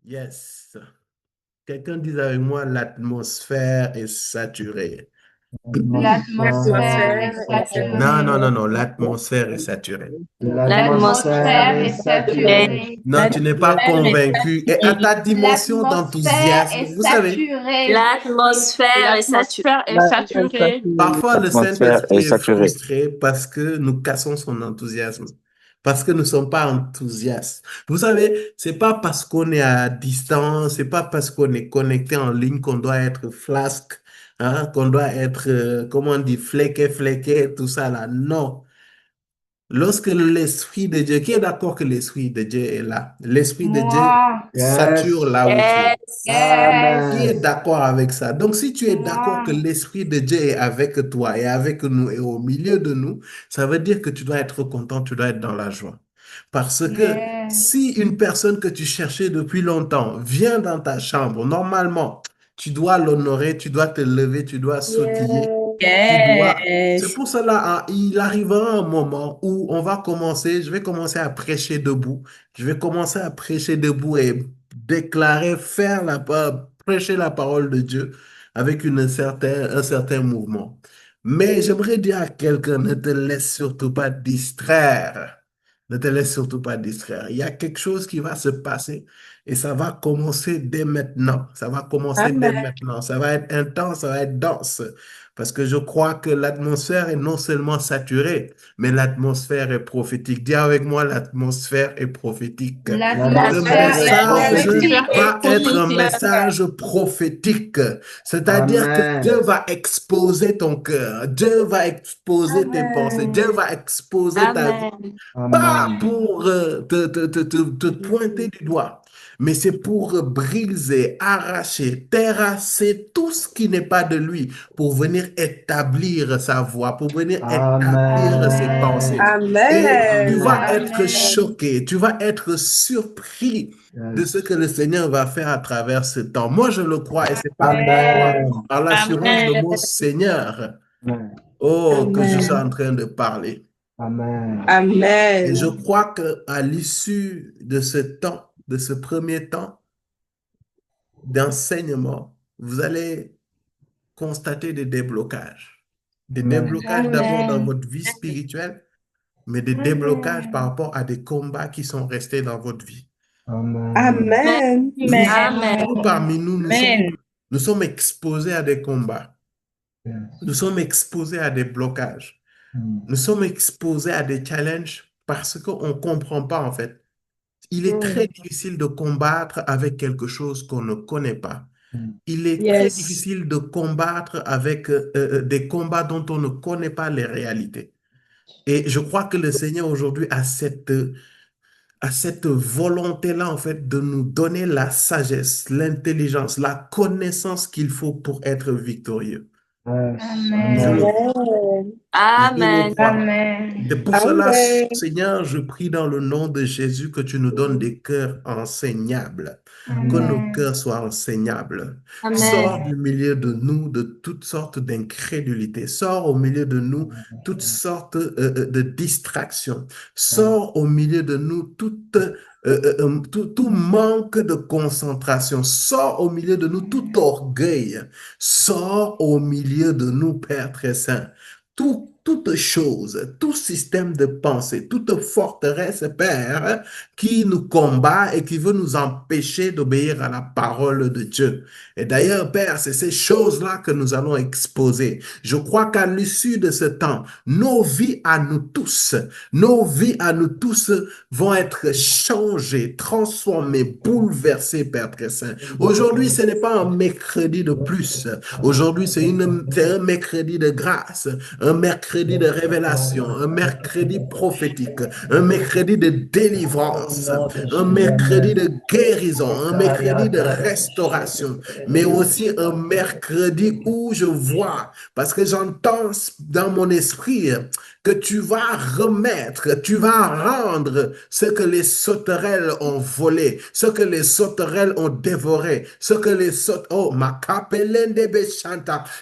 Yes. Quelqu'un dit avec moi, l'atmosphère est saturée. L'atmosphère L'atmosphère est est Non, non, saturée. non, non, l'atmosphère est saturée. L'atmosphère L'atmosphère est est saturée. saturée. Non, tu n'es pas L'atmosphère est convaincu. Et à saturée. ta dimension L'atmosphère d'enthousiasme, est vous savez, saturée. L'atmosphère est saturée. L'atmosphère est saturée. parfois le L'atmosphère est Saint-Esprit est saturée. frustré parce que nous cassons son enthousiasme. Parce que nous ne sommes pas enthousiastes. Vous savez, c'est pas parce qu'on est à distance, c'est pas parce qu'on est connecté en ligne qu'on doit être flasque, hein, qu'on doit être, comment on dit, fléqué, tout ça là. Non. Lorsque l'Esprit de Dieu, qui est d'accord que l'Esprit de Dieu est là? L'Esprit de Dieu Moi, sature Yes. là où tu es. Yes. Qui est yes, Amen. d'accord avec ça? Donc, si tu es d'accord que moi, l'Esprit de Dieu est avec toi et avec nous et au milieu de nous, ça veut dire que tu dois être content, tu dois être dans la joie. Parce que yes, si une personne que tu cherchais depuis longtemps vient dans ta chambre, normalement, tu dois l'honorer, tu dois te lever, tu dois sautiller, tu dois... C'est Yes. pour cela, hein, il arrivera un moment où on va commencer, je vais commencer à prêcher debout. Je vais commencer à prêcher debout et déclarer, prêcher la parole de Dieu avec un certain mouvement. Mais j'aimerais dire à quelqu'un, ne te laisse surtout pas distraire. Ne te laisse surtout pas distraire. Il y a quelque chose qui va se passer et ça va commencer dès maintenant. Ça va commencer dès Amen. maintenant. Ça va être intense, ça va être dense. Parce que je crois que l'atmosphère est non seulement saturée, mais l'atmosphère est prophétique. Dis avec moi, l'atmosphère est prophétique. Ce l'atmosphère est message L'atmosphère prophétique. est va être un prophétique. message prophétique. C'est-à-dire que Dieu Amen. va exposer ton cœur. Dieu va exposer tes pensées. Dieu Amen. va exposer ta vie. Amen. Pas Amen. pour te pointer du doigt, mais c'est pour briser, arracher, terrasser tout ce qui n'est pas de lui, pour venir établir sa voix, pour venir établir ses Amen. pensées. Amen. Et tu Amen. vas Amen. être Amen. choqué, tu vas être surpris de ce Yes. que le Seigneur va faire à travers ce temps. Moi, je le crois et c'est par la foi, Amen. Amen. par l'assurance de Amen. mon Seigneur, Amen. oh, que je suis Amen. en train de parler. Amen. Et je Amen. crois qu'à l'issue de ce temps, de ce premier temps d'enseignement, vous allez constater des déblocages. Des Amen. déblocages d'abord dans Amen. votre vie spirituelle, mais des déblocages par Amen. rapport à des combats qui sont restés dans votre vie. Amen. Amen. Nous, Amen. beaucoup parmi nous, Amen. nous sommes exposés à des combats. Nous Yes. sommes exposés à des blocages. Mm. Nous sommes exposés à des challenges parce qu'on ne comprend pas en fait. Il est très Mm. difficile de combattre avec quelque chose qu'on ne connaît pas. Mm. Il est très Yes. difficile de combattre avec des combats dont on ne connaît pas les réalités. Et je crois que le Seigneur aujourd'hui a cette volonté-là, en fait, de nous donner la sagesse, l'intelligence, la connaissance qu'il faut pour être victorieux. Yes. Je le Amen. crois. Amen. Je le Amen. crois. Amen. C'est pour cela, Amen. Seigneur, je prie dans le nom de Jésus que tu nous donnes des cœurs enseignables, que nos Mm. Amen. cœurs soient enseignables. Sors Amen. du milieu de nous de toutes sortes d'incrédulité. Sors au milieu de nous toutes sortes de distractions. Sors au milieu de nous tout manque de concentration. Sors au milieu de nous tout orgueil. Sors au milieu de nous, Père très saint. Toute chose, tout système de pensée, toute forteresse, Père, qui nous combat et qui veut nous empêcher d'obéir à la parole de Dieu. Et d'ailleurs, Père, c'est ces choses-là que nous allons exposer. Je crois qu'à l'issue de ce temps, nos vies à nous tous vont être changées, transformées, bouleversées, Père très saint. Aujourd'hui, ce n'est pas un mercredi de plus. Aujourd'hui, c'est un mercredi de grâce, un mercredi de révélation, un mercredi prophétique, un mercredi de délivrance, un mercredi de guérison, un mercredi de restauration, mais aussi un mercredi où je vois, parce que j'entends dans mon esprit que que tu vas remettre, tu vas rendre ce que les sauterelles ont volé, ce que les sauterelles ont dévoré, ce que les oh,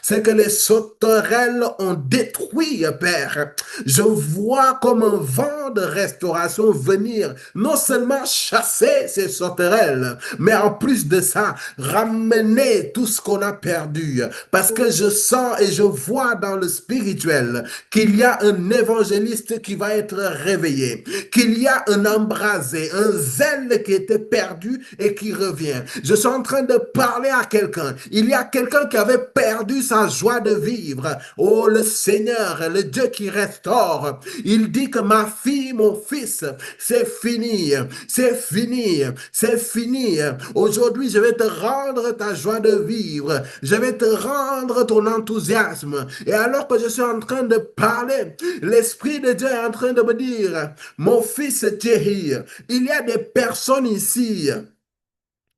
ce que les sauterelles ont détruit, Père. Je vois comme un vent de restauration venir, non seulement chasser ces sauterelles, mais en plus de ça, ramener tout ce qu'on a perdu. Parce que je sens et je vois dans le spirituel qu'il y a un évangéliste qui va être réveillé, qu'il y a un embrasé, un zèle qui était perdu et qui revient. Je suis en train de parler à quelqu'un. Il y a quelqu'un qui avait perdu sa joie de vivre. Oh, le Seigneur, le Dieu qui restaure. Il dit que ma fille, mon fils, c'est fini, c'est fini, c'est fini. Aujourd'hui, je vais te rendre ta joie de vivre. Je vais te rendre ton enthousiasme. Et alors que je suis en train de parler, l'Esprit de Dieu est en train de me dire, mon fils Thierry, il y a des personnes ici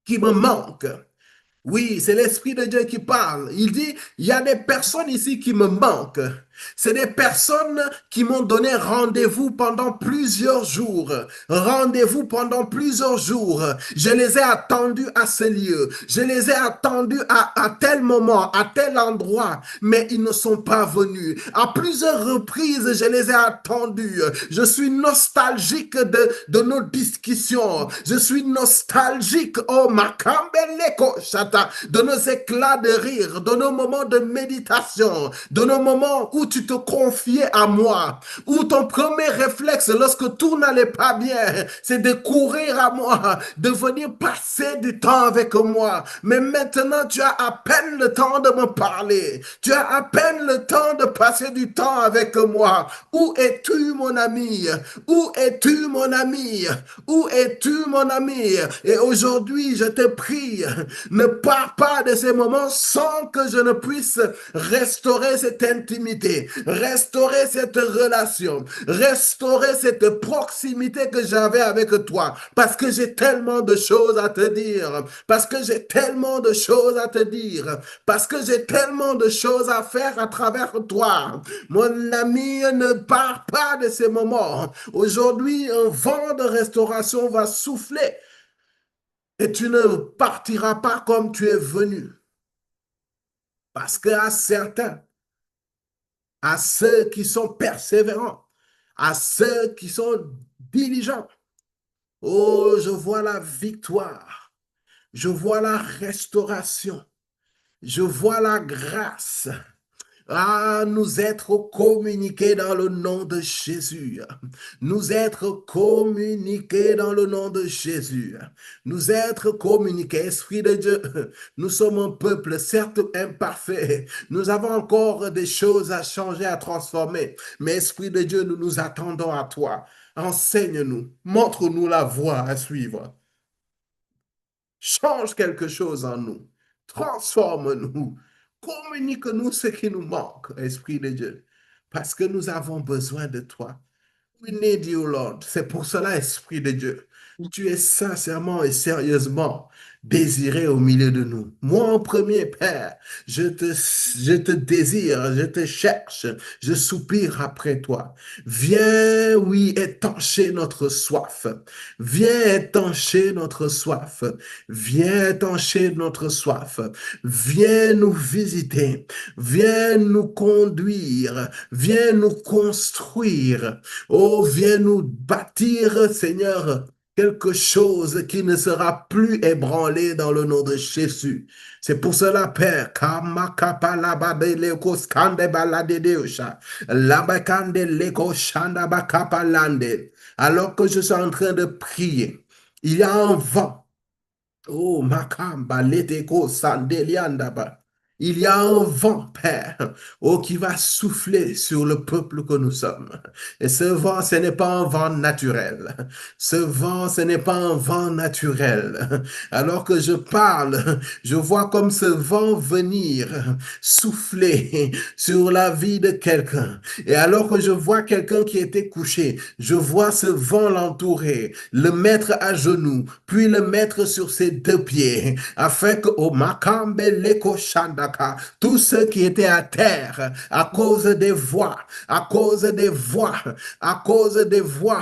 qui me manquent. Oui, c'est l'Esprit de Dieu qui parle. Il dit, il y a des personnes ici qui me manquent. C'est des personnes qui m'ont donné rendez-vous pendant plusieurs jours. Rendez-vous pendant plusieurs jours. Je les ai attendus à ce lieu. Je les ai attendus à tel moment, à tel endroit, mais ils ne sont pas venus. À plusieurs reprises, je les ai attendus. Je suis nostalgique de nos discussions. Je suis nostalgique, oh Makambeleko Shata, de nos éclats de rire, de nos moments de méditation, de nos moments où tu te confiais à moi, où ton premier réflexe lorsque tout n'allait pas bien, c'est de courir à moi, de venir passer du temps avec moi. Mais maintenant, tu as à peine le temps de me parler. Tu as à peine le temps de passer du temps avec moi. Où es-tu, mon ami? Où es-tu, mon ami? Où es-tu, mon ami? Et aujourd'hui, je te prie, ne pars pas de ces moments sans que je ne puisse restaurer cette intimité, restaurer cette relation, restaurer cette proximité que j'avais avec toi, parce que j'ai tellement de choses à te dire, parce que j'ai tellement de choses à te dire, parce que j'ai tellement de choses à faire à travers toi. Mon ami, ne pars pas de ces moments. Aujourd'hui, un vent de restauration va souffler et tu ne partiras pas comme tu es venu. Parce qu'à certains, à ceux qui sont persévérants, à ceux qui sont diligents. Oh, je vois la victoire, je vois la restauration, je vois la grâce. Ah, nous être communiqués dans le nom de Jésus. Nous être communiqués dans le nom de Jésus. Nous être communiqués, Esprit de Dieu. Nous sommes un peuple certes imparfait. Nous avons encore des choses à changer, à transformer. Mais Esprit de Dieu, nous nous attendons à toi. Enseigne-nous. Montre-nous la voie à suivre. Change quelque chose en nous. Transforme-nous. Communique-nous ce qui nous manque, Esprit de Dieu, parce que nous avons besoin de toi. We need you, Lord. C'est pour cela, Esprit de Dieu, tu es sincèrement et sérieusement désiré au milieu de nous. Moi, en premier, Père, je te désire, je te cherche, je soupire après toi. Viens, oui, étancher notre soif. Viens étancher notre soif. Viens étancher notre soif. Viens nous visiter. Viens nous conduire. Viens nous construire. Oh, viens nous bâtir, Seigneur, quelque chose qui ne sera plus ébranlé dans le nom de Jésus. C'est pour cela, Père, alors que je suis en train de prier, il y a un vent. Oh, Makamba, Leteko, Sandeliandaba. Il y a un vent, Père, oh, qui va souffler sur le peuple que nous sommes. Et ce vent, ce n'est pas un vent naturel. Ce vent, ce n'est pas un vent naturel. Alors que je parle, je vois comme ce vent venir souffler sur la vie de quelqu'un. Et alors que je vois quelqu'un qui était couché, je vois ce vent l'entourer, le mettre à genoux, puis le mettre sur ses deux pieds, afin que, oh, Makambe Leko Shanda, Tous ceux qui étaient à terre à cause des voix, à cause des voix, à cause des voix,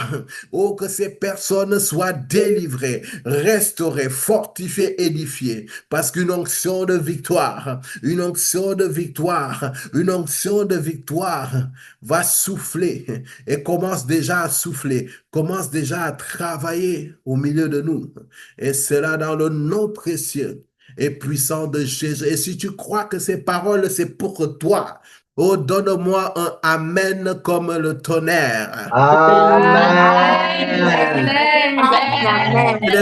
oh, que ces personnes soient délivrées, restaurées, fortifiées, édifiées, parce qu'une onction de victoire, une onction de victoire, une onction de victoire va souffler et commence déjà à souffler, commence déjà à travailler au milieu de nous. Et cela dans le nom précieux et puissant de Jésus. Et si tu crois que ces paroles, c'est pour toi, oh, donne-moi un Amen comme le tonnerre. Amen.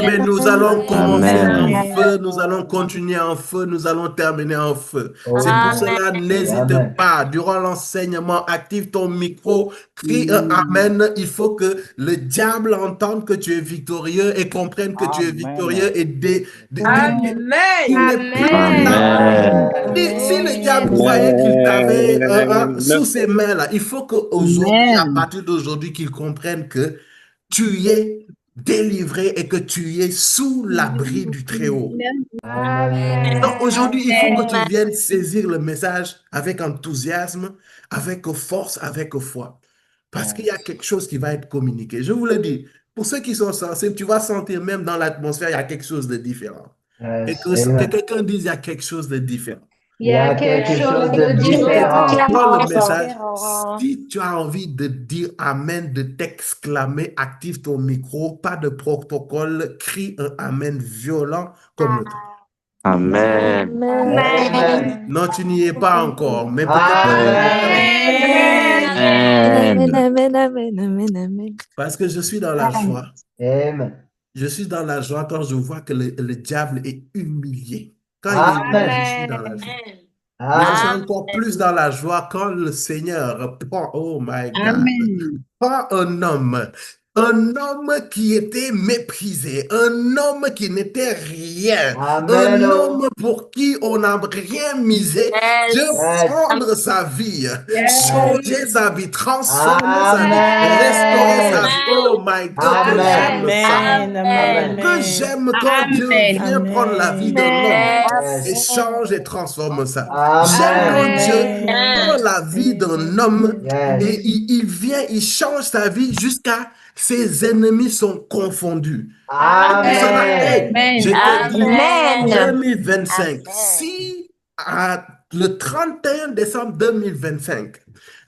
Mais nous allons commencer Amen. en feu, nous allons continuer en feu, nous allons terminer en feu. Oh, C'est pour Amen. cela, n'hésite Amen. pas. Durant l'enseignement, active ton micro, crie un Amen. Il faut que le diable entende que tu es victorieux et comprenne que tu es victorieux et qu'il n'est plus là. Si le diable croyait qu'il t'avait sous ses mains là, il faut qu'aujourd'hui, à partir d'aujourd'hui, qu'il comprenne que tu es délivré et que tu es sous l'abri du Très-Haut. Donc aujourd'hui, il faut que tu viennes saisir le message avec enthousiasme, avec force, avec foi. Parce qu'il y a quelque chose qui va être communiqué. Je vous le dis, pour ceux qui sont sensibles, tu vas sentir même dans l'atmosphère, il y a quelque chose de différent. Et Yes. que Amen. quelqu'un dise, il y a quelque chose de différent. Il y a quelque chose de Tu différent. prends le message. Si tu as envie de dire Amen, de t'exclamer, active ton micro, pas de protocole, crie un Amen violent comme le temps. Amen. Amen. Non, tu n'y es pas encore, mais peut-être Amen. parce que je suis dans la joie. Amen. Je suis dans la joie quand je vois que le diable est humilié. Quand il est humilié, je suis dans la joie. Mais je suis encore plus dans la joie quand le Seigneur prend, oh my God, prend un homme qui était méprisé, un homme qui n'était rien, Amen. un homme pour qui on n'a rien misé, Dieu Yes. prendre sa vie, changer sa vie, transformer sa vie, restaurer sa Amen. vie. Oh my God, que Amen. j'aime ça. Amen. Que j'aime quand Dieu vient prendre la vie d'un homme et Yes. change et transforme ça. J'aime quand Amen. Dieu prend la vie d'un homme et Yes. il vient, il change sa vie jusqu'à ses ennemis sont confondus. Amen. Je te dis, Amen. 2025, si le 31 décembre 2025,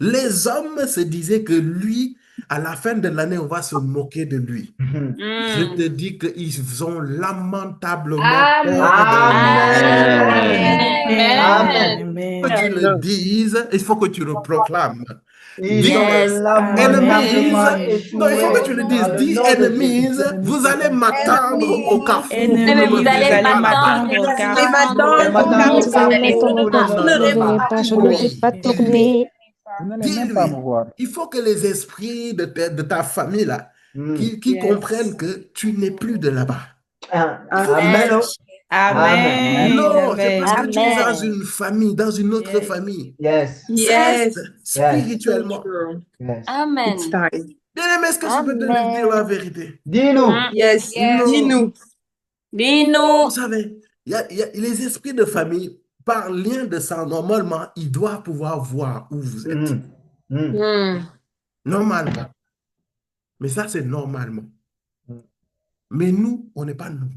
les hommes se disaient que lui, à la fin de l'année, on va se moquer de lui. Je te dis qu'ils ont lamentablement tort de Amen. Il faut que tu le dises, il faut que tu le proclames. Ils Dis, ont Yes. enemies, lamentablement non, il faut que tu échoué le dises. dans le Dis, nom de enemies, Jésus. vous allez m'attendre au carrefour. Vous Vous ne me allez verrez pas là-bas. m'attendre au Vous allez m'attendre au carrefour, ne verrez pas, je ne vais pas tourner. Dis-lui, il faut que les esprits de ta famille là, qui comprennent que tu n'es plus de là-bas. Amen. Amen. Non, c'est parce que tu es dans Amen. une famille, dans une autre famille. Yes. Reste spirituellement. Yes. Amen. Bien-aimé, est-ce que tu peux te dire la vérité? Dis-nous. Non. Dis-nous. Vous savez, il y a les esprits de famille, par lien de sang, normalement, ils doivent pouvoir voir où vous êtes. Normalement. Mais ça, c'est normalement. Mais nous, on n'est pas normal.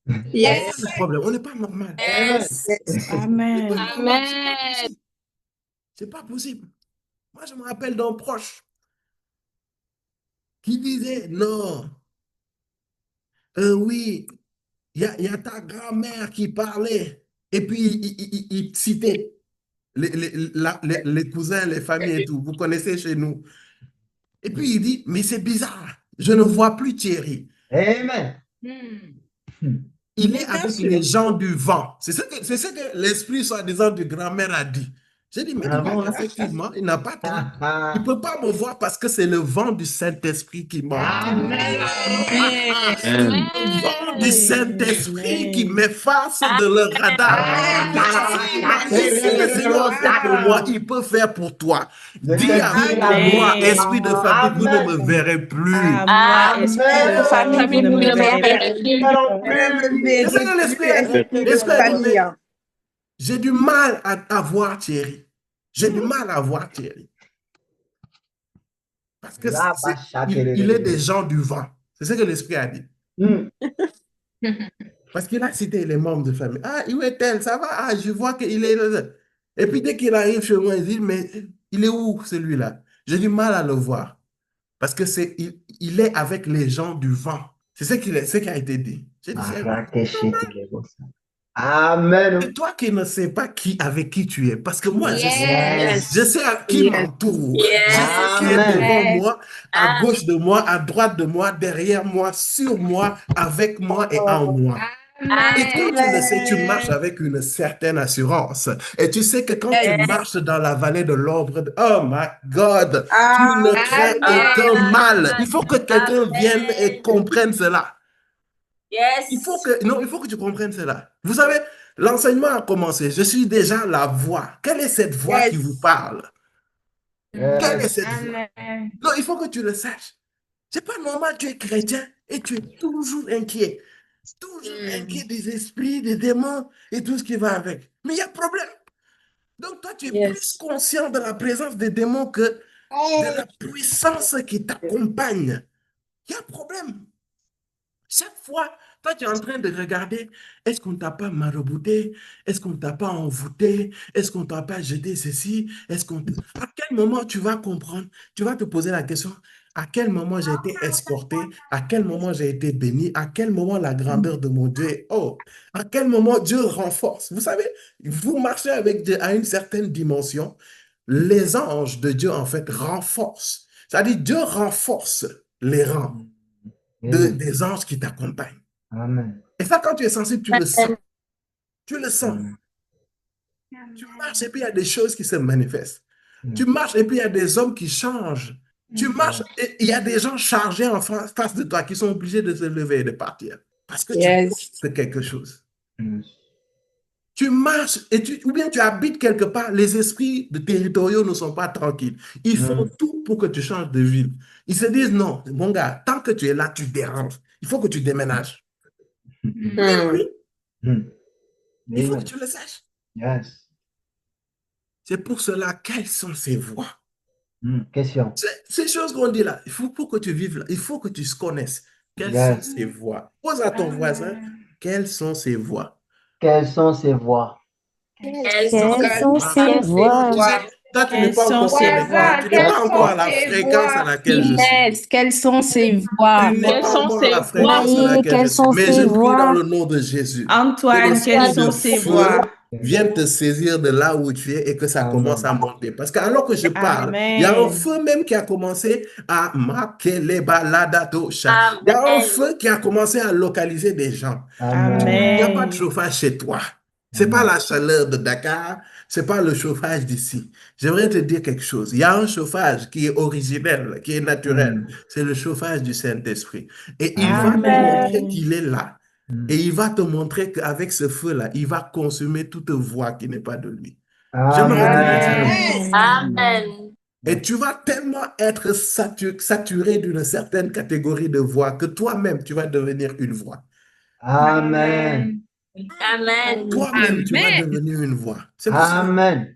C'est le problème. On n'est pas normal. Amen. C'est pas possible. Moi, je me rappelle d'un proche qui disait, non, oui, il y a ta grand-mère qui parlait. Et puis, il citait les cousins, les familles et tout. Vous connaissez chez nous. Et puis, il dit, mais c'est bizarre. Je ne vois plus Thierry. Amen. Il est avec les gens du vent. C'est ce que l'esprit soi-disant du grand-mère a dit. J'ai dit, mais effectivement, il n'a pas tort. Il ne peut pas me voir parce que c'est le vent du Saint-Esprit qui m'a. Le vent du Saint-Esprit qui m'efface de le radar. Si le Seigneur fait pour moi, il peut faire pour toi. Dis avec moi, esprit de famille, vous ne me verrez plus. Esprit de famille, vous ne me verrez plus. C'est ça que l'esprit a dit. L'esprit a dit, mais J'ai du mal à voir Thierry. J'ai du mal à voir Thierry. Parce que il est des gens du vent. C'est ce que l'Esprit a dit. Parce qu'il a cité les membres de famille. Ah, où est-elle? Ça va? Ah, je vois qu'il est là. Et puis dès qu'il arrive chez moi, il dit, mais il est où celui-là? J'ai du mal à le voir. Parce que il est avec les gens du vent. C'est ce qui a été dit. J'ai dit, Amen. c'est toi qui ne sais pas avec qui tu es. Parce que moi, je sais. Yes. Je sais à qui m'entoure. Je sais qui est devant moi, à gauche de moi, à droite de moi, derrière moi, sur moi, avec moi et en moi. Et quand tu le sais, tu marches avec une certaine assurance. Et tu sais que quand tu marches dans la vallée de l'ombre, oh my God, tu ne crains aucun mal. Il faut que quelqu'un vienne et comprenne cela. Yes. Il faut que tu comprennes cela. Vous savez, l'enseignement a commencé. Je suis déjà la voix. Quelle est cette voix qui vous parle? Quelle est cette voix? Non, il faut que tu le saches. C'est pas normal, tu es chrétien et tu es toujours inquiet. Toujours inquiet des esprits, des démons et tout ce qui va avec. Mais il y a problème. Donc toi, tu es plus conscient de la présence des démons que de la puissance qui t'accompagne. Il y a problème. Chaque fois, toi, tu es en train de regarder, est-ce qu'on ne t'a pas marabouté? Est-ce qu'on ne t'a pas envoûté? Est-ce qu'on ne t'a pas jeté ceci? À quel moment tu vas comprendre? Tu vas te poser la question, à quel moment j'ai été escorté? À quel moment j'ai été béni? À quel moment la grandeur de mon Dieu est... Oh, à quel moment Dieu renforce? Vous savez, vous marchez avec Dieu à une certaine dimension. Les anges de Dieu, en fait, renforcent. C'est-à-dire, Dieu renforce les rangs des anges qui t'accompagnent. Amen. Et ça, quand tu es sensible, tu le sens. Tu le sens. Tu marches et puis il y a des choses qui se manifestent. Tu marches et puis il y a des hommes qui changent. Tu marches et il y a des gens chargés en face de toi qui sont obligés de se lever et de partir. Parce que tu portes quelque chose. Tu marches ou bien tu habites quelque part, les esprits territoriaux ne sont pas tranquilles. Ils font tout pour que tu changes de ville. Ils se disent, non, mon gars, tant que tu es là, tu déranges. Il faut que tu déménages. Oui. Il faut que tu le saches. Yes. C'est pour cela, quelles sont ces voies? Question. Ces choses qu'on dit là, il faut pour que tu vives là, il faut que tu se connaisses. Quelles sont ces voies? Pose à ton voisin, quelles sont ces voies? Quelles sont ces voix? Quelles sont ces voix? Toi, tu n'es pas encore connecté. Tu n'es pas encore à la fréquence à laquelle je suis. Inès, quelles sont ces voix? Tu n'es pas encore à la fréquence à laquelle je suis. Mais je prie dans le nom de Jésus. Antoine, quelles sont ces voix? Viens te saisir de là où tu es et que ça commence à monter. Parce que alors que je parle, il y a un feu même qui a commencé à Makelebaladatosha. Il y a un feu qui a commencé à localiser des gens. Il n'y a pas de chauffage chez toi. C'est pas la chaleur de Dakar, c'est pas le chauffage d'ici. J'aimerais te dire quelque chose. Il y a un chauffage qui est originel, qui est naturel. C'est le chauffage du Saint-Esprit. Et il va te montrer qu'il est là. Et il va te montrer qu'avec ce feu-là, il va consumer toute voix qui n'est pas de lui. Amen. Et tu vas tellement être saturé d'une certaine catégorie de voix que toi-même, tu vas devenir une voix. Amen. Amen. Toi-même, tu vas devenir une voix. C'est pour ça. Amen.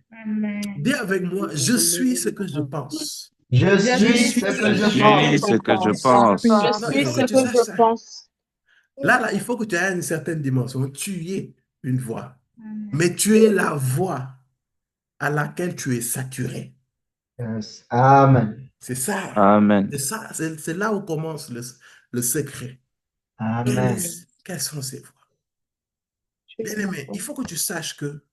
Dis avec moi, je suis ce que je pense. Je suis ce que je pense. Ce que je pense. Je suis ce que je pense. Là, il faut que tu aies une certaine dimension. Tu es une voix. Mais tu es la voix à laquelle tu es saturé. Yes. Amen. C'est ça. Amen. C'est ça. C'est là où commence le secret. Amen. Quelles sont ces voix? Bien-aimé, il faut que tu saches que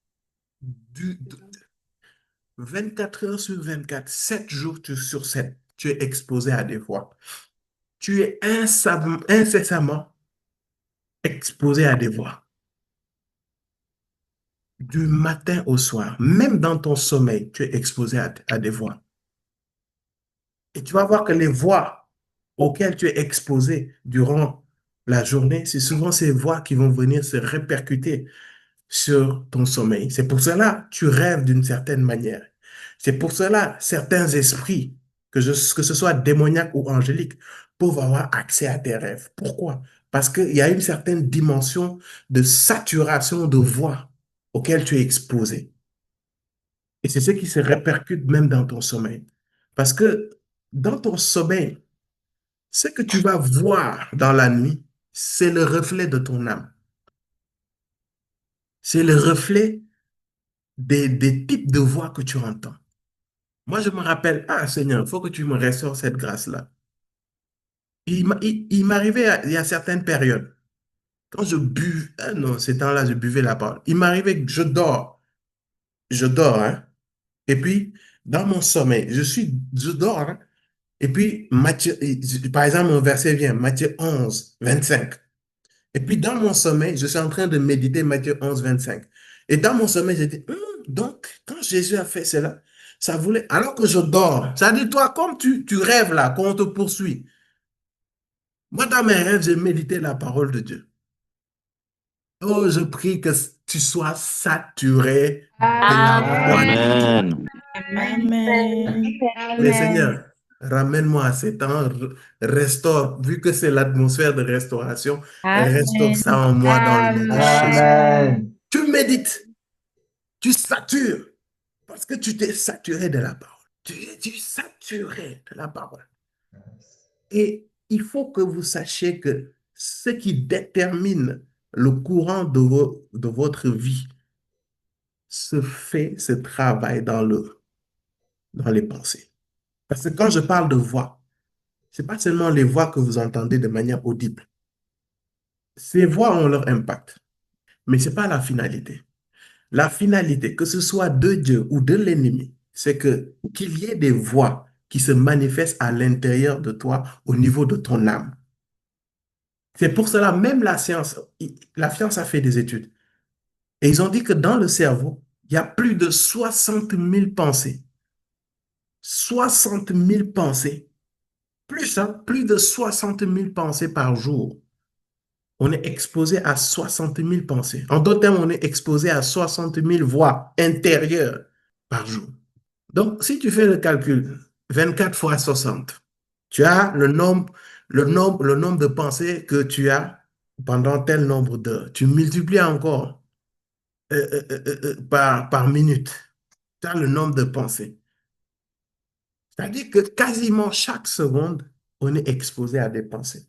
24 heures sur 24, 7 jours sur 7, tu es exposé à des voix. Tu es incessamment exposé à des voix. Du matin au soir, même dans ton sommeil, tu es exposé à des voix. Et tu vas voir que les voix auxquelles tu es exposé durant la journée, c'est souvent ces voix qui vont venir se répercuter sur ton sommeil. C'est pour cela que tu rêves d'une certaine manière. C'est pour cela certains esprits, que ce soit démoniaques ou angéliques, peuvent avoir accès à tes rêves. Pourquoi? Parce qu'il y a une certaine dimension de saturation de voix auquel tu es exposé. Et c'est ce qui se répercute même dans ton sommeil. Parce que dans ton sommeil, ce que tu vas voir dans la nuit, c'est le reflet de ton âme. C'est le reflet des types de voix que tu entends. Moi, je me rappelle, ah Seigneur, il faut que tu me restaures cette grâce-là. Il m'arrivait, il y a certaines périodes, quand je buvais, non, ces temps-là, je buvais la parole. Il m'arrivait que je dors, hein. Et puis, dans mon sommeil, je dors, hein. Et puis, Matthieu, par exemple, mon verset vient, Matthieu 11, 25. Et puis, dans mon sommeil, je suis en train de méditer Matthieu 11, 25. Et dans mon sommeil, j'ai dit, donc, quand Jésus a fait cela, ça voulait, alors que je dors, ça dit, toi, comme tu rêves là, qu'on te poursuit. Moi, dans mes rêves, j'ai médité la parole de Dieu. Oh, je prie que tu sois saturé de la voix de Dieu. Amen. Amen. Mais Seigneur, ramène-moi à ces temps, restaure, vu que c'est l'atmosphère de restauration, restaure ça en moi dans le nom de Jésus. Amen. Tu médites, tu satures, parce que tu t'es saturé de la parole. Tu es saturé de la parole. Et il faut que vous sachiez que ce qui détermine le courant de votre vie se travaille dans les pensées. Parce que quand je parle de voix, ce n'est pas seulement les voix que vous entendez de manière audible. Ces voix ont leur impact, mais ce n'est pas la finalité. La finalité, que ce soit de Dieu ou de l'ennemi, c'est qu'il y ait des voix qui se manifestent à l'intérieur de toi, au niveau de ton âme. C'est pour cela, même la science a fait des études. Et ils ont dit que dans le cerveau, il y a plus de 60 000 pensées. 60 000 pensées. Plus, hein, plus de 60 000 pensées par jour. On est exposé à 60 000 pensées. En d'autres termes, on est exposé à 60 000 voix intérieures par jour. Donc, si tu fais le calcul, 24 fois 60, tu as le nombre de pensées que tu as pendant tel nombre d'heures. Tu multiplies encore par minute. Tu as le nombre de pensées. C'est-à-dire que quasiment chaque seconde, on est exposé à des pensées.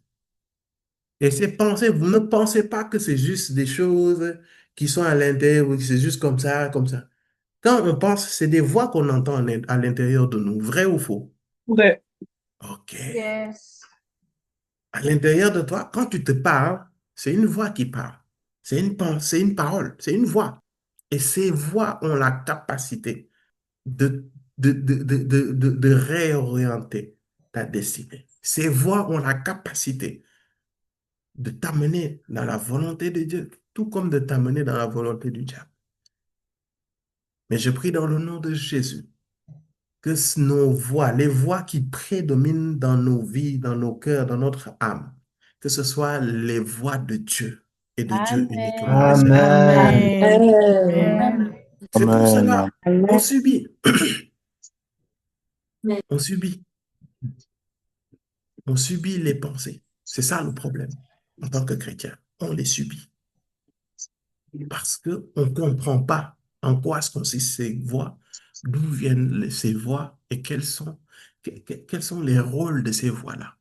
Et ces pensées, vous ne pensez pas que c'est juste des choses qui sont à l'intérieur, ou que c'est juste comme ça, comme ça. Quand on pense, c'est des voix qu'on entend à l'intérieur de nous, vrai ou faux? Vrai. OK. Yes. À l'intérieur de toi, quand tu te parles, c'est une voix qui parle. C'est une parole, c'est une voix. Et ces voix ont la capacité de réorienter ta destinée. Ces voix ont la capacité de t'amener dans la volonté de Dieu, tout comme de t'amener dans la volonté du diable. Mais je prie dans le nom de Jésus que nos voix, les voix qui prédominent dans nos vies, dans nos cœurs, dans notre âme, que ce soit les voix de Dieu et de Dieu uniquement. Amen. Amen. C'est pour cela Amen. on subit. On subit. On subit les pensées. C'est ça le problème en tant que chrétien. On les subit. Parce qu'on ne comprend pas en quoi est-ce qu'on sait ces voix, d'où viennent ces voix et quels sont les rôles de ces voix-là.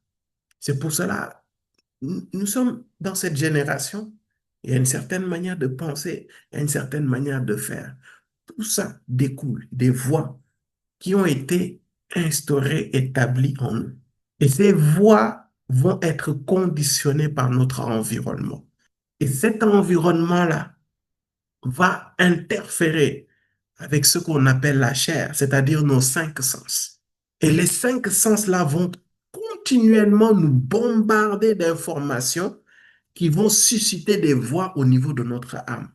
C'est pour cela, nous sommes dans cette génération, il y a une certaine manière de penser, il y a une certaine manière de faire. Tout ça découle des voix qui ont été instaurées, établies en nous. Et ces voix vont être conditionnées par notre environnement. Et cet environnement-là va interférer avec ce qu'on appelle la chair, c'est-à-dire nos 5 sens. Et les 5 sens-là vont continuellement nous bombarder d'informations qui vont susciter des voix au niveau de notre âme.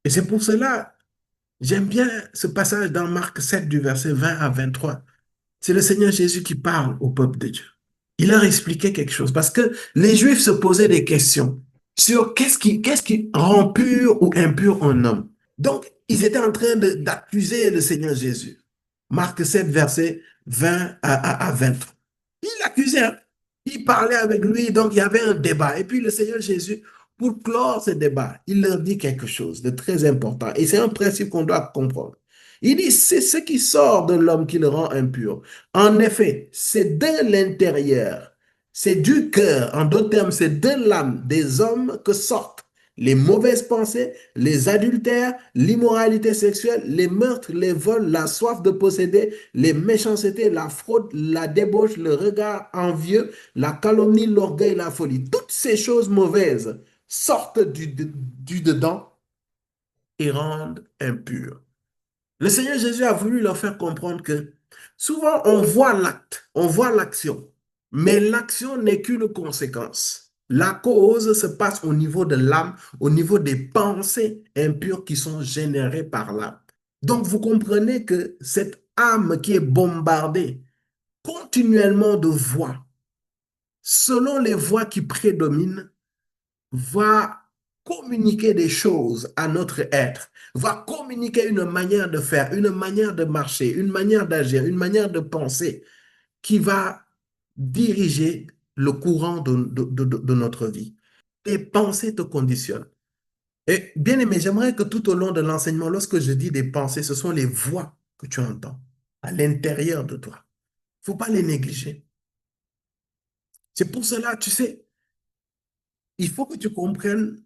Et c'est pour cela, j'aime bien ce passage dans Marc 7 du verset 20 à 23. C'est le Seigneur Jésus qui parle au peuple de Dieu. Il leur expliquait quelque chose parce que les Juifs se posaient des questions sur qu'est-ce qui rend pur ou impur un homme. Donc, ils étaient en train d'accuser le Seigneur Jésus. Marc 7, verset 20 à 23. Il l'accusait, hein. Il parlait avec lui, donc il y avait un débat. Et puis le Seigneur Jésus, pour clore ce débat, il leur dit quelque chose de très important. Et c'est un principe qu'on doit comprendre. Il dit, c'est ce qui sort de l'homme qui le rend impur. En effet, c'est de l'intérieur, c'est du cœur, en d'autres termes, c'est de l'âme des hommes que sortent les mauvaises pensées, les adultères, l'immoralité sexuelle, les meurtres, les vols, la soif de posséder, les méchancetés, la fraude, la débauche, le regard envieux, la calomnie, l'orgueil, la folie. Toutes ces choses mauvaises sortent du dedans et rendent impurs. Le Seigneur Jésus a voulu leur faire comprendre que souvent on voit l'acte, on voit l'action, mais l'action n'est qu'une conséquence. La cause se passe au niveau de l'âme, au niveau des pensées impures qui sont générées par l'âme. Donc vous comprenez que cette âme qui est bombardée continuellement de voix, selon les voix qui prédominent, va communiquer des choses à notre être, va communiquer une manière de faire, une manière de marcher, une manière d'agir, une manière de penser qui va diriger le courant de notre vie. Tes pensées te conditionnent. Et bien aimé, j'aimerais que tout au long de l'enseignement, lorsque je dis des pensées, ce sont les voix que tu entends à l'intérieur de toi. Il ne faut pas les négliger. C'est pour cela, tu sais, il faut que tu comprennes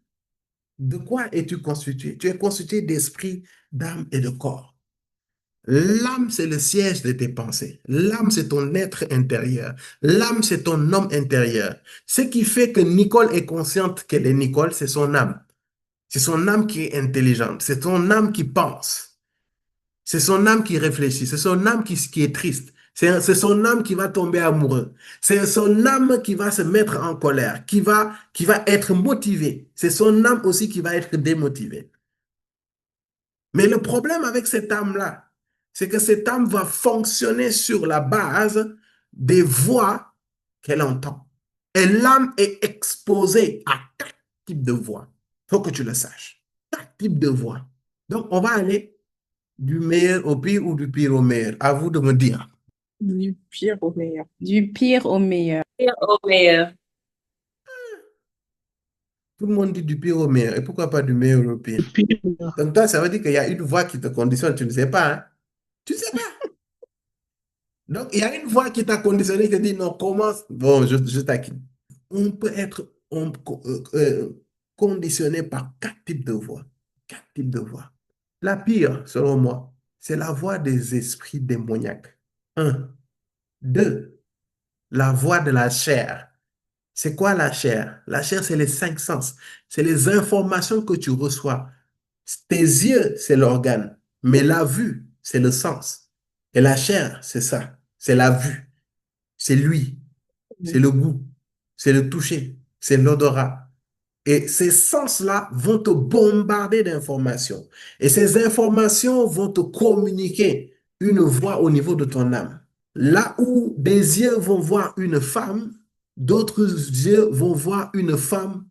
de quoi es-tu constitué? Tu es constitué d'esprit, d'âme et de corps. L'âme, c'est le siège de tes pensées. L'âme, c'est ton être intérieur. L'âme, c'est ton homme intérieur. Ce qui fait que Nicole est consciente qu'elle est Nicole, c'est son âme. C'est son âme qui est intelligente. C'est son âme qui pense. C'est son âme qui réfléchit. C'est son âme qui est triste. C'est son âme qui va tomber amoureux. C'est son âme qui va se mettre en colère, qui va être motivée. C'est son âme aussi qui va être démotivée. Mais le problème avec cette âme-là, c'est que cette âme va fonctionner sur la base des voix qu'elle entend. Et l'âme est exposée à 4 types de voix. Il faut que tu le saches. 4 types de voix. Donc, on va aller du meilleur au pire ou du pire au meilleur. À vous de me dire. Du pire au meilleur. Du pire au meilleur. Pire au meilleur. Tout le monde dit du pire au meilleur. Et pourquoi pas du meilleur au pire? Donc, toi, ça veut dire qu'il y a une voix qui te conditionne. Tu ne sais pas, hein? Tu ne sais pas. Donc, il y a une voix qui t'a conditionné, qui te dit non, commence. Bon, je taquine. On peut être conditionné par 4 types de voix. 4 types de voix. La pire, selon moi, c'est la voix des esprits démoniaques. 1. 2. La voix de la chair. C'est quoi la chair? La chair, c'est les 5 sens. C'est les informations que tu reçois. Tes yeux, c'est l'organe. Mais la vue, c'est le sens. Et la chair, c'est ça. C'est la vue. C'est l'ouïe. C'est le goût. C'est le toucher. C'est l'odorat. Et ces sens-là vont te bombarder d'informations. Et ces informations vont te communiquer une voix au niveau de ton âme. Là où des yeux vont voir une femme, d'autres yeux vont voir une femme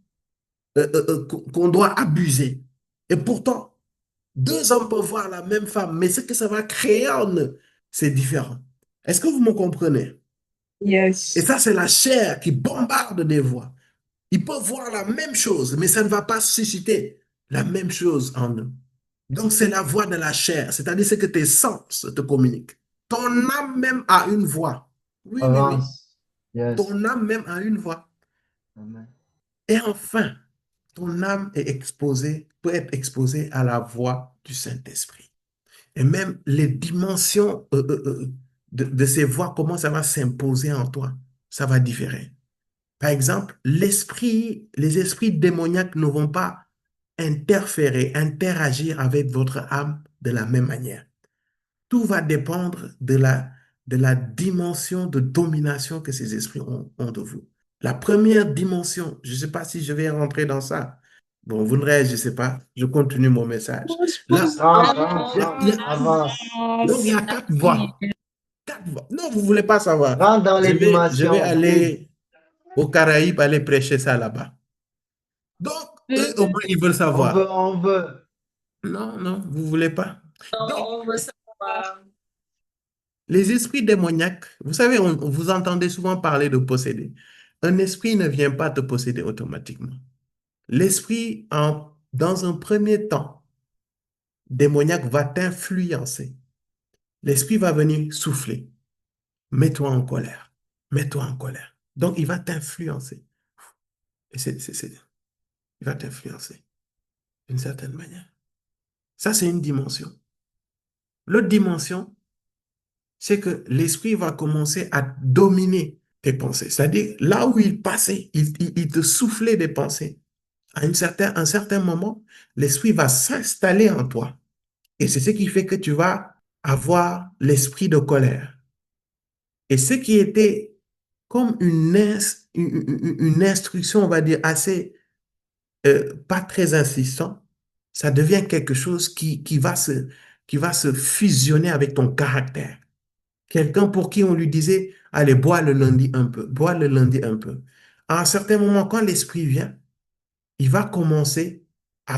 qu'on doit abuser. Et pourtant, 2 hommes peuvent voir la même femme, mais ce que ça va créer en eux, c'est différent. Est-ce que vous me comprenez? Yes. Et ça, c'est la chair qui bombarde des voix. Ils peuvent voir la même chose, mais ça ne va pas susciter la même chose en eux. Donc, c'est la voix de la chair, c'est-à-dire ce que tes sens te communiquent. Ton âme même a une voix. Oui, oui, oui. Avance. Yes. Ton âme même a une voix. Amen. Et enfin, ton âme est exposée, peut être exposée à la voix du Saint-Esprit. Et même les dimensions de ces voix, comment ça va s'imposer en toi, ça va différer. Par exemple, les esprits démoniaques ne vont pas interférer, interagir avec votre âme de la même manière. Tout va dépendre de la dimension de domination que ces esprits ont de vous. La première dimension, je ne sais pas si je vais rentrer dans ça. Bon, vous ne réagissez pas, je continue mon message. Là, Avance. donc, il y a 4 voix. 4 voix. Non, vous ne voulez pas savoir. Rentre dans les Je dimensions. vais aller aux Caraïbes, aller prêcher ça là-bas. Donc, eux, au moins, ils veulent savoir. On veut. Non, non, vous ne voulez pas. Donc, On veut savoir. les esprits démoniaques, vous savez, vous entendez souvent parler de posséder. Un esprit ne vient pas te posséder automatiquement. l'esprit, dans un premier temps, démoniaque va t'influencer. L'esprit va venir souffler. Mets-toi en colère. Mets-toi en colère. Donc, il va t'influencer. Et il va t'influencer d'une certaine manière. Ça, c'est une dimension. L'autre dimension, c'est que l'esprit va commencer à dominer tes pensées. C'est-à-dire, là où il passait, il te soufflait des pensées. À un certain moment, l'esprit va s'installer en toi. Et c'est ce qui fait que tu vas avoir l'esprit de colère. Et ce qui était comme une instruction, on va dire, assez, pas très insistant, ça devient quelque chose qui va se fusionner avec ton caractère. Quelqu'un pour qui on lui disait, allez, bois le lundi un peu, bois le lundi un peu. À un certain moment, quand l'esprit vient, il va commencer à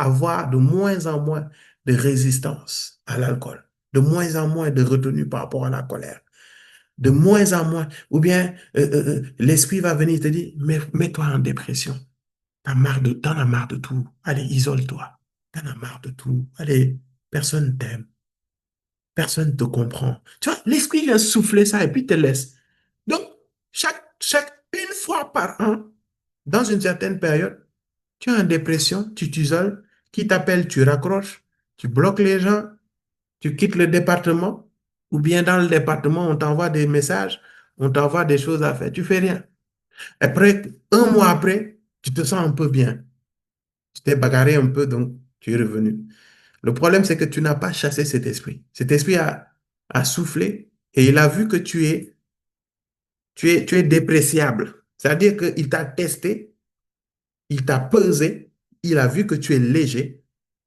avoir de moins en moins de résistance à l'alcool, de moins en moins de retenue par rapport à la colère, de moins en moins, ou bien l'esprit va venir te dire, mets-toi en dépression, t'en as marre de tout, allez, isole-toi, t'en as marre de tout, allez, personne t'aime, personne te comprend. Tu vois, l'esprit vient souffler ça et puis te laisse. Donc, une fois par an, dans une certaine période, tu es en dépression, tu t'isoles, qui t'appelle, tu raccroches, tu bloques les gens, tu quittes le département, ou bien dans le département, on t'envoie des messages, on t'envoie des choses à faire, tu fais rien. Après, un mois après, tu te sens un peu bien. Tu t'es bagarré un peu, donc tu es revenu. Le problème, c'est que tu n'as pas chassé cet esprit. Cet esprit a soufflé et il a vu que tu es dépréciable. C'est-à-dire qu'il t'a testé, il t'a pesé, il a vu que tu es léger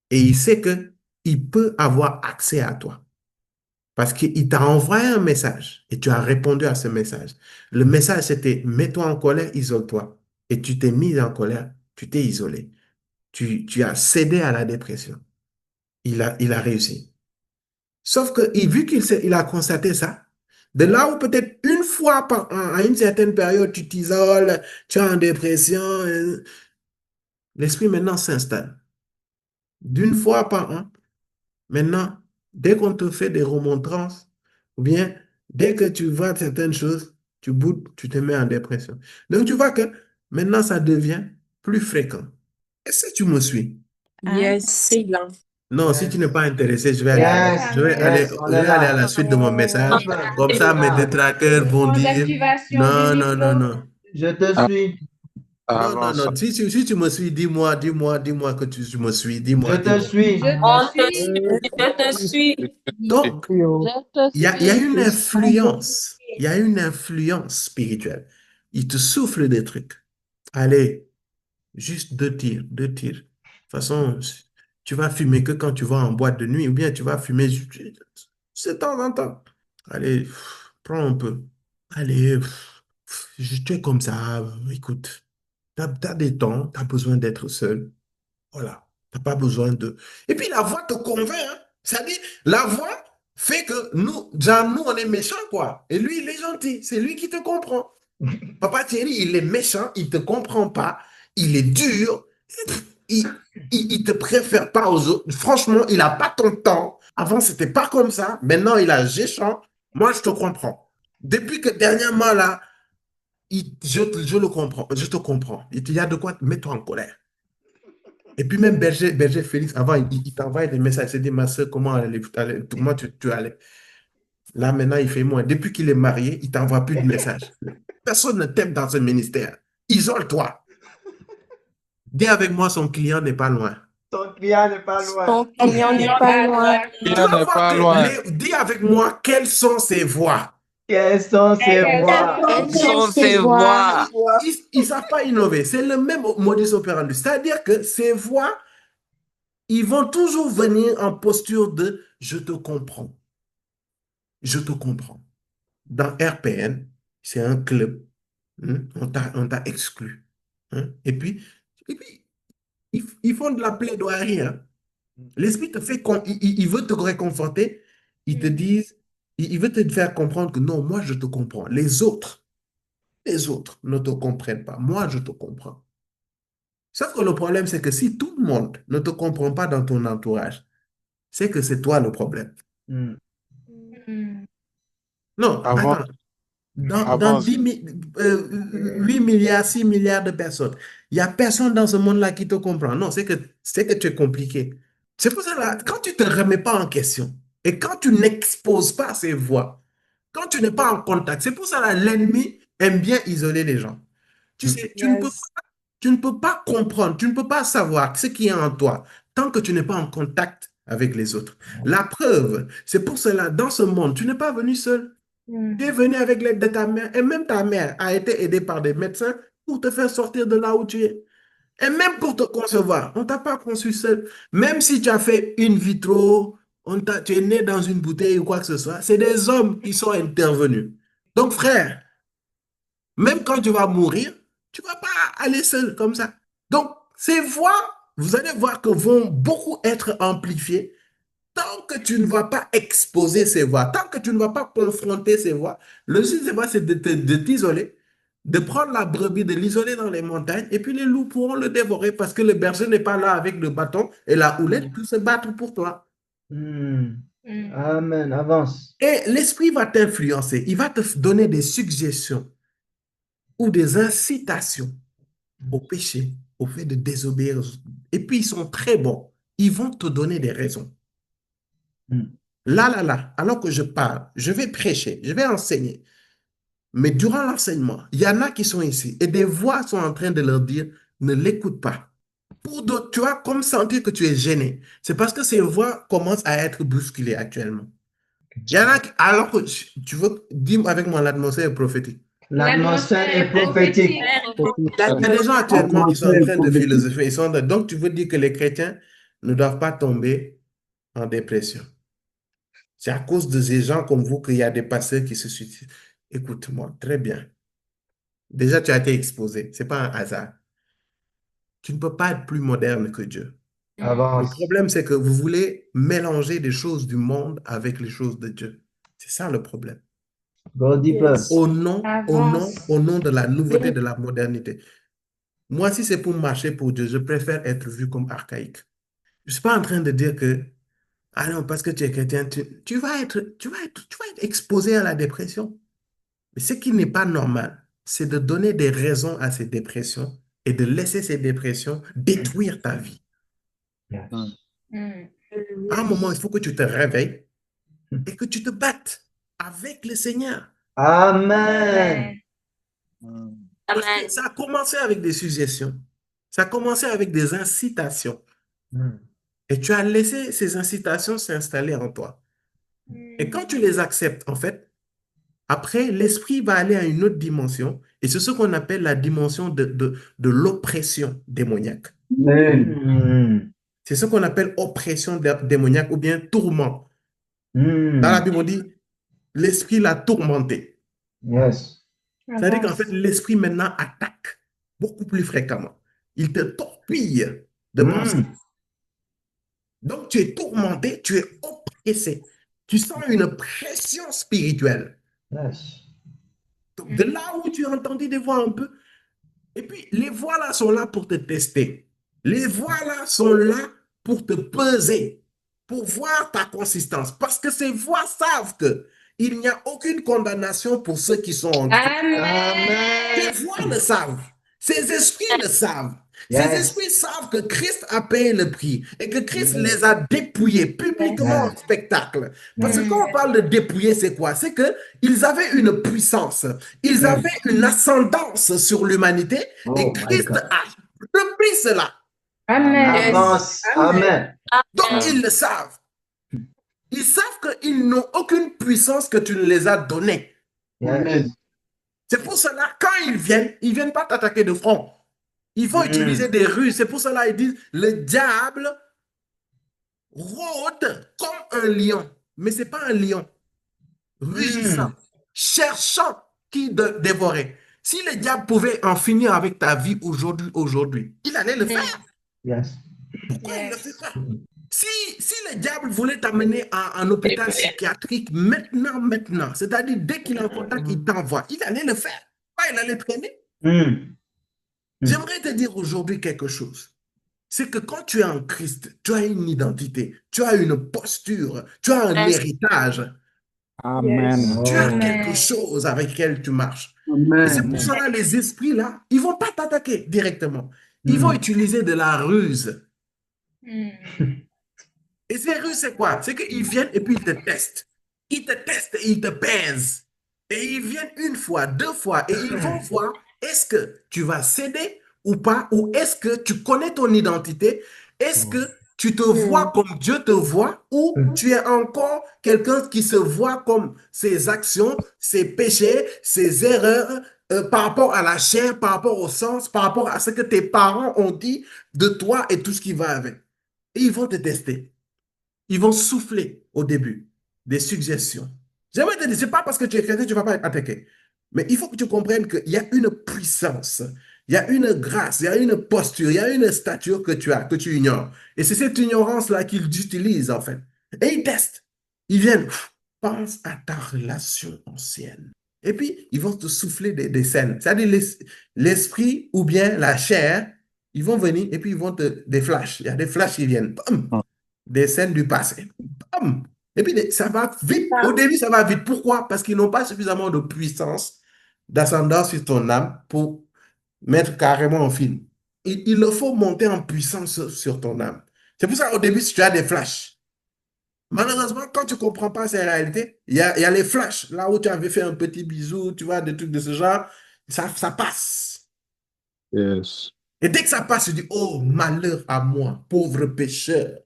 et il sait que il peut avoir accès à toi. Parce qu'il t'a envoyé un message et tu as répondu à ce message. Le message, c'était mets-toi en colère, isole-toi. Et tu t'es mis en colère, tu t'es isolé. Tu as cédé à la dépression. Il a réussi. Sauf que vu il a constaté ça, de là où peut-être une fois par an, à une certaine période, tu t'isoles, tu es en dépression, l'esprit maintenant s'installe. D'une fois par an, maintenant, dès qu'on te fait des remontrances, ou bien dès que tu vois certaines choses, tu boudes, tu te mets en dépression. Donc tu vois que maintenant, ça devient plus fréquent. Est-ce que tu me suis? Yes. Non, si tu n'es pas intéressé, Yes, on je est vais aller à là. la suite de mon On message. peut, Comme on est ça, mes là. détracteurs vont dire, non, non, non, non. Je te suis. Non, non, non. Si tu me suis, dis-moi que tu me suis. Je Dis-moi, te dis-moi. suis. On te suit, je te suis. Donc, Je te il y a suis. une influence. Il y a une influence spirituelle. Il te souffle des trucs. Allez, juste deux tirs, deux tirs. De toute façon, tu vas fumer que quand tu vas en boîte de nuit ou bien tu vas fumer de temps en temps. Allez, prends un peu. Allez, tu es comme ça. Écoute, t'as des temps, tu as besoin d'être seul. Voilà. Tu n'as pas besoin de. Et puis la voix te convainc. Hein. C'est-à-dire, la voix fait que nous, genre, nous, on est méchants, quoi. Et lui, il est gentil. C'est lui qui te comprend. Papa Thierry, il est méchant, il ne te comprend pas, il est dur, il, il te préfère pas aux autres. Franchement, il n'a pas ton temps. Avant, c'était pas comme ça. Maintenant, il a géchant. Moi, je te comprends. Depuis que dernièrement, là, je le comprends. Je te comprends. Il y a de quoi te mettre en colère. Et puis même Berger Félix, avant, il t'envoie des messages. Il s'est dit, ma soeur, comment tu allais? Là, maintenant, il fait moins. Depuis qu'il est marié, il t'envoie plus de messages. Personne ne t'aime dans ce ministère. Isole-toi. Dis avec moi, son client n'est pas loin. Ton client n'est pas loin. Ton client n'est pas loin. Tu vas voir dis avec moi quelles sont ses voix. Quelles sont ces voix? Quelles sont ses voix? Ils ne savent pas innover. C'est le même modus operandi. C'est-à-dire que ces voix, ils vont toujours venir en posture de je te comprends. Je te comprends. Dans RPN, c'est un club. On t'a exclu. Et puis ils font de la plaidoirie. Hein. L'esprit te fait, il veut te réconforter. Ils te disent, il veut te faire comprendre que non, moi je te comprends. Les autres ne te comprennent pas. Moi je te comprends. Sauf que le problème, c'est que si tout le monde ne te comprend pas dans ton entourage, c'est que c'est toi le problème. Hmm. Non, Avant, attends. Dans avant, 8 milliards, 6 milliards de personnes, il n'y a personne dans ce monde-là qui te comprend. Non, c'est que tu es compliqué. C'est pour ça là, quand tu ne te remets pas en question et quand tu n'exposes pas ces voix, quand tu n'es pas en contact, c'est pour ça là, l'ennemi aime bien isoler les gens. Tu sais, Yes. tu ne peux pas comprendre, tu ne peux pas savoir ce qui est en toi tant que tu n'es pas en contact avec les autres. La preuve, c'est pour cela, dans ce monde, tu n'es pas venu seul. Tu es venu avec l'aide de ta mère et même ta mère a été aidée par des médecins pour te faire sortir de là où tu es. Et même pour te concevoir, on ne t'a pas conçu seul. Même si tu as fait in vitro, tu es né dans une bouteille ou quoi que ce soit, c'est des hommes qui sont intervenus. Donc, frère, même quand tu vas mourir, tu ne vas pas aller seul comme ça. Donc, ces voix, vous allez voir que vont beaucoup être amplifiées tant que tu ne vas pas exposer ces voix, tant que tu ne vas pas confronter ces voix. Le but, c'est de t'isoler, de prendre la brebis, de l'isoler dans les montagnes, et puis les loups pourront le dévorer parce que le berger n'est pas là avec le bâton et la houlette pour se battre pour toi. Hmm. Amen. Avance. Et l'esprit va t'influencer, il va te donner des suggestions ou des incitations au péché, au fait de désobéir. Et puis, ils sont très bons. Ils vont te donner des raisons. Hmm. Là, alors que je parle, je vais prêcher, je vais enseigner. Mais durant l'enseignement, il y en a qui sont ici et des voix sont en train de leur dire, ne l'écoute pas. Pour d'autres, tu vas comme sentir que tu es gêné. C'est parce que ces voix commencent à être bousculées actuellement. Il y en a qui, alors que tu veux, dis-moi avec moi, l'atmosphère est prophétique. L'atmosphère est prophétique. Il y a des gens actuellement qui sont en train de philosopher. Donc, tu veux dire que les chrétiens ne doivent pas tomber en dépression. C'est à cause de ces gens comme vous qu'il y a des pasteurs qui se suicident. Écoute-moi, très bien. Déjà, tu as été exposé. Ce n'est pas un hasard. Tu ne peux pas être plus moderne que Dieu. Le Avance. problème, c'est que vous voulez mélanger des choses du monde avec les choses de Dieu. C'est ça le problème. Go deeper. Au nom de la nouveauté, de la modernité. Moi, si c'est pour marcher pour Dieu, je préfère être vu comme archaïque. Je ne suis pas en train de dire que, ah non, parce que tu es chrétien, tu vas être exposé à la dépression. Mais ce qui n'est pas normal, c'est de donner des raisons à ces dépressions et de laisser ces dépressions détruire ta vie. Yes. À un moment, il faut que tu te réveilles et que tu te battes avec le Seigneur. Amen. Parce que ça a commencé avec des suggestions. Ça a commencé avec des incitations. Hmm. Et tu as laissé ces incitations s'installer en toi. Et quand tu les acceptes, en fait, après, l'esprit va aller à une autre dimension. Et c'est ce qu'on appelle la dimension de l'oppression démoniaque. Hmm. C'est ce qu'on appelle oppression démoniaque ou bien tourment. Hmm. Dans la Bible, on dit, l'esprit l'a tourmenté. Yes. C'est-à-dire qu'en fait, l'esprit maintenant attaque beaucoup plus fréquemment. Il te torpille de pensée. Hmm. Donc, tu es tourmenté, tu es oppressé. Tu sens une pression spirituelle. Yes. Donc, de là où tu as entendu des voix un peu. Et puis, les voix là sont là pour te tester. Les voix là sont là pour te peser, pour voir ta consistance. Parce que ces voix savent qu'il n'y a aucune condamnation pour ceux qui sont en Christ. Ces voix le savent. Ces esprits le savent. Ces Yes. esprits savent que Christ a payé le prix et que Christ les a dépouillés publiquement en spectacle. Parce que quand on parle de dépouiller, c'est quoi? C'est qu'ils avaient une puissance, ils avaient une ascendance sur l'humanité Oh et my Christ God. a repris cela. Avance. Amen. Donc ils le savent. Ils savent qu'ils n'ont aucune puissance que tu ne les as donnée. Yes. C'est pour cela, quand ils viennent pas t'attaquer de front. Ils vont utiliser des ruses. C'est pour cela qu'ils disent, le diable rôde comme un lion. Mais ce n'est pas un lion. Rugissant, cherchant qui dévorer. Si le diable pouvait en finir avec ta vie aujourd'hui, il allait le faire. Yes. Pourquoi il ne le fait pas? Si le diable voulait t'amener en hôpital psychiatrique maintenant, c'est-à-dire dès qu'il est en contact, il t'envoie, il allait le faire. Pas il allait traîner. Hmm. J'aimerais te dire aujourd'hui quelque chose. C'est que quand tu es en Christ, tu as une identité, tu as une posture, tu as un Yes. héritage, Amen. tu as Oh, quelque chose avec lequel tu marches. Et Amen. c'est pour cela les esprits là, ils vont pas t'attaquer directement. Ils vont Mm. utiliser de la ruse. Mm. Et ces ruses, c'est quoi? C'est qu'ils viennent et puis ils te testent. Ils te testent et ils te pèsent. Et ils viennent une fois, deux fois, et ils vont voir est-ce que tu vas céder ou pas, ou est-ce que tu connais ton identité, est-ce que tu te vois comme Dieu te voit, ou tu es encore quelqu'un qui se voit comme ses actions, ses péchés, ses erreurs, par rapport à la chair, par rapport au sens, par rapport à ce que tes parents ont dit de toi et tout ce qui va avec. Et ils vont te tester. Ils vont souffler au début des suggestions. J'aimerais te dire, ce n'est pas parce que tu es chrétien que tu ne vas pas être attaqué. Mais il faut que tu comprennes qu'il y a une puissance, il y a une grâce, il y a une posture, il y a une stature que tu as, que tu ignores. Et c'est cette ignorance-là qu'ils utilisent, en fait. Et ils testent. Ils viennent, pense à ta relation ancienne. Et puis, ils vont te souffler des scènes. C'est-à-dire l'esprit ou bien la chair, ils vont venir et puis ils vont des flashs. Il y a des flashs qui viennent. Bam! Des scènes du passé. Bam! Et puis, ça va vite. Au début, ça va vite. Pourquoi? Parce qu'ils n'ont pas suffisamment de puissance, d'ascendant sur ton âme pour mettre carrément en film. Il le faut monter en puissance sur ton âme. C'est pour ça qu'au début, si tu as des flashs, malheureusement, quand tu ne comprends pas ces réalités, il y a les flashs. Là où tu avais fait un petit bisou, tu vois, des trucs de ce genre, ça passe. Yes. Et dès que ça passe, tu dis, oh, malheur à moi, pauvre pécheur.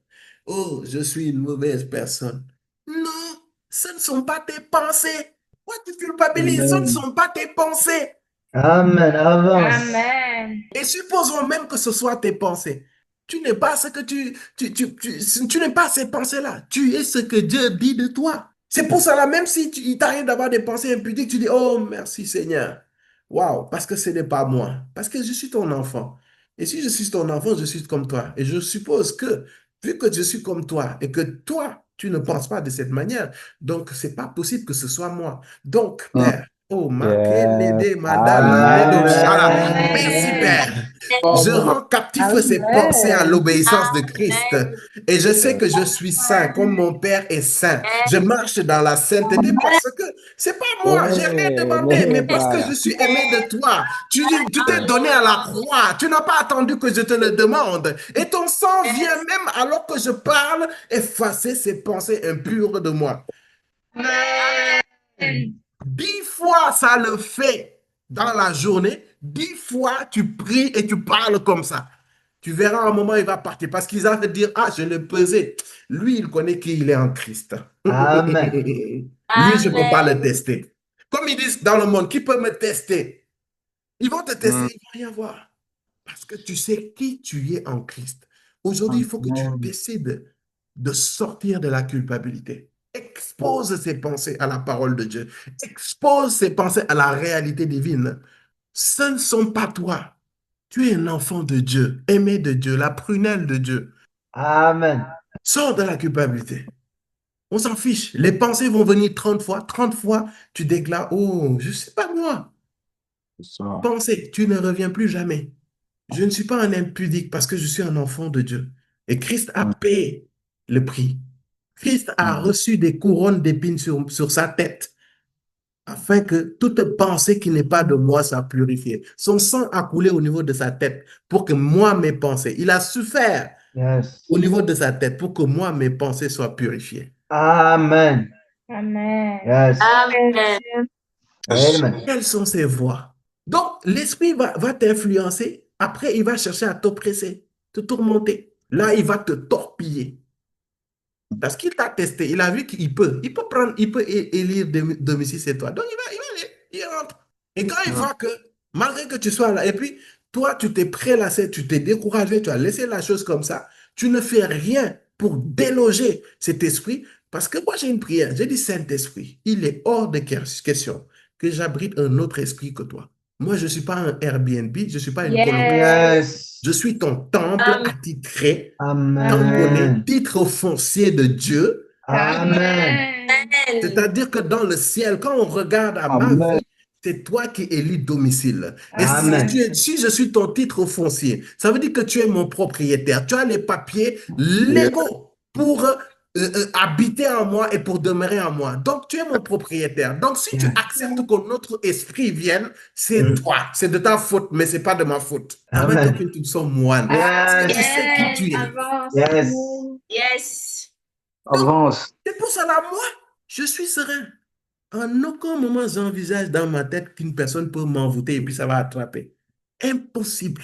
Oh, je suis une mauvaise personne. Non, ce ne sont pas tes pensées. Pourquoi tu culpabilises? Ce ne sont pas tes pensées. Amen. Avance. Amen. Et supposons même que ce soit tes pensées. Tu n'es pas ce que tu n'es pas ces pensées-là. Tu es ce que Dieu dit de toi. C'est pour cela, même si il t'arrive d'avoir des pensées impudiques, tu dis, oh, merci Seigneur. Waouh, parce que ce n'est pas moi. Parce que je suis ton enfant. Et si je suis ton enfant, je suis comme toi. Et je suppose que, vu que je suis comme toi et que toi, tu ne penses pas de cette manière, donc c'est pas possible que ce soit moi. Donc, Père, oh, Yes. merci, Père. Je Amen. rends captif ces pensées à l'obéissance de Christ. Et je sais que je suis saint, comme mon Père est saint. Je marche dans la sainteté parce que c'est pas moi, j'ai rien demandé, mais parce que je suis aimé de toi. Tu t'es donné à la croix. Tu n'as pas attendu que je te le demande. Et ton sang vient même alors que je parle effacer ces pensées impures de moi. 10 fois ça le fait dans la journée, 10 fois tu pries et tu parles comme ça. Tu verras un moment, il va partir parce qu'ils vont te dire, ah, je l'ai pesé. Lui, il connaît qu'il est en Christ. Amen. Lui, je ne peux pas le tester. Comme ils disent dans le monde, qui peut me tester? Ils vont te tester, ils ne vont rien voir. Parce que tu sais qui tu es en Christ. Aujourd'hui, il faut que tu décides de sortir de la culpabilité. Expose ces pensées à la parole de Dieu. Expose ces pensées à la réalité divine. Ce ne sont pas toi. Tu es un enfant de Dieu, aimé de Dieu, la prunelle de Dieu. Amen. Sors de la culpabilité. On s'en fiche. Les pensées vont venir 30 fois. 30 fois, tu déclares, oh, je ne sais pas moi. C'est ça. Pensez, tu ne reviens plus jamais. Je ne suis pas un impudique parce que je suis un enfant de Dieu. Et Christ a payé le prix. Christ a reçu des couronnes d'épines sur sa tête afin que toute pensée qui n'est pas de moi soit purifiée. Son sang a coulé au niveau de sa tête pour que moi, mes pensées, il a souffert Yes. au niveau de sa tête pour que moi, mes pensées soient purifiées. Amen. Amen. Yes. Amen. Amen. Quelles sont ces voies? Donc, l'esprit va t'influencer. Après, il va chercher à t'oppresser, te tourmenter. Là, il va te torpiller. Parce qu'il t'a testé. Il a vu qu'il peut. Il peut prendre, il peut élire domicile chez toi. Donc, il rentre. Et quand il voit que, malgré que tu sois là, et puis, toi, tu t'es prélassé, tu t'es découragé, tu as laissé la chose comme ça, tu ne fais rien pour déloger cet esprit. Parce que moi, j'ai une prière. J'ai dit, Saint-Esprit, il est hors de question que j'abrite un autre esprit que toi. Moi, je ne suis pas un Airbnb, je ne suis pas une colocation. Yes. Je suis ton temple attitré, tamponné, Amen. titre foncier de Dieu. Amen. C'est-à-dire que dans le ciel, quand on regarde à ma Amen. vie, C'est toi qui élis domicile. Et Amen. si je suis ton titre foncier, ça veut dire que tu es mon propriétaire. Tu as les papiers légaux pour habiter en moi et pour demeurer en moi. Donc, tu es mon propriétaire. Donc, si tu Yes. acceptes que notre esprit vienne, c'est Mm. toi. C'est de ta faute, mais c'est pas de ma faute. Amen. Amen. Donc, tu sois moine. Yes. Parce que tu sais qui tu es. Avance. Yes. Yes. Avance. C'est pour cela, moi, je suis serein. En aucun moment, j'envisage dans ma tête qu'une personne peut m'envoûter et puis ça va attraper. Impossible.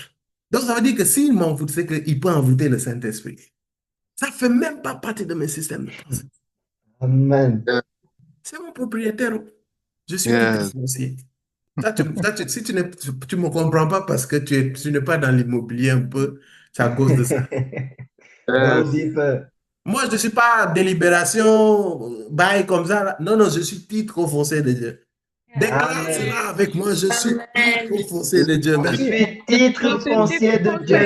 Donc, ça veut dire que s'il m'envoûte, c'est qu'il peut envoûter le Saint-Esprit. Ça ne fait même pas partie de mes systèmes de pensée. Amen. C'est mon propriétaire. Je suis Yes. titre foncier. Si tu ne me comprends pas parce que tu n'es pas dans l'immobilier un peu, c'est à cause de ça. Go Yes. deeper. Moi, je ne suis pas délibération, bail comme ça. Là. Non, non, je suis titre foncier de Dieu. Déclare Amen. cela avec moi, je suis Amen. titre foncier de Dieu. Je Merci. suis titre foncier de Dieu.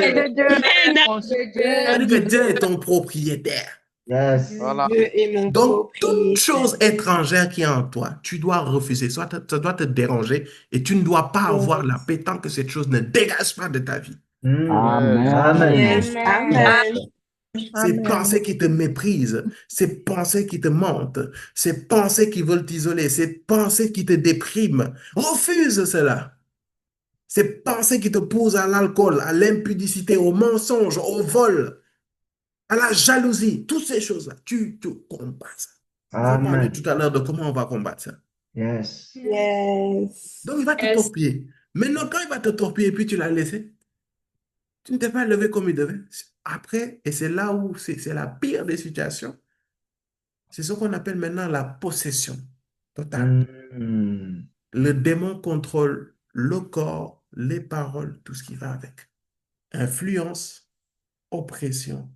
Ça veut dire que Dieu est ton propriétaire. Yes. Voilà. Dieu est mon Donc, toute propriétaire. chose étrangère qui est en toi, tu dois refuser. Soit ça doit te déranger et tu ne dois pas avoir la paix tant que cette chose ne dégage pas de ta vie. Mm. Amen. Amen. Yes. Amen. Ces pensées qui te méprisent, ces pensées qui te mentent, ces pensées qui veulent t'isoler, ces pensées qui te dépriment, refuse cela. Ces pensées qui te poussent à l'alcool, à l'impudicité, au mensonge, au vol, à la jalousie, toutes ces choses-là, tu combats ça. On va parler Amen. tout à l'heure de comment on va combattre ça. Yes. Yes. Donc, il va te Yes. torpiller. Maintenant, quand il va te torpiller et puis tu l'as laissé, tu ne t'es pas levé comme il devait. Après, et c'est là où c'est la pire des situations, c'est ce qu'on appelle maintenant la possession totale. Mm. Le démon contrôle le corps, les paroles, tout ce qui va avec. Influence, oppression,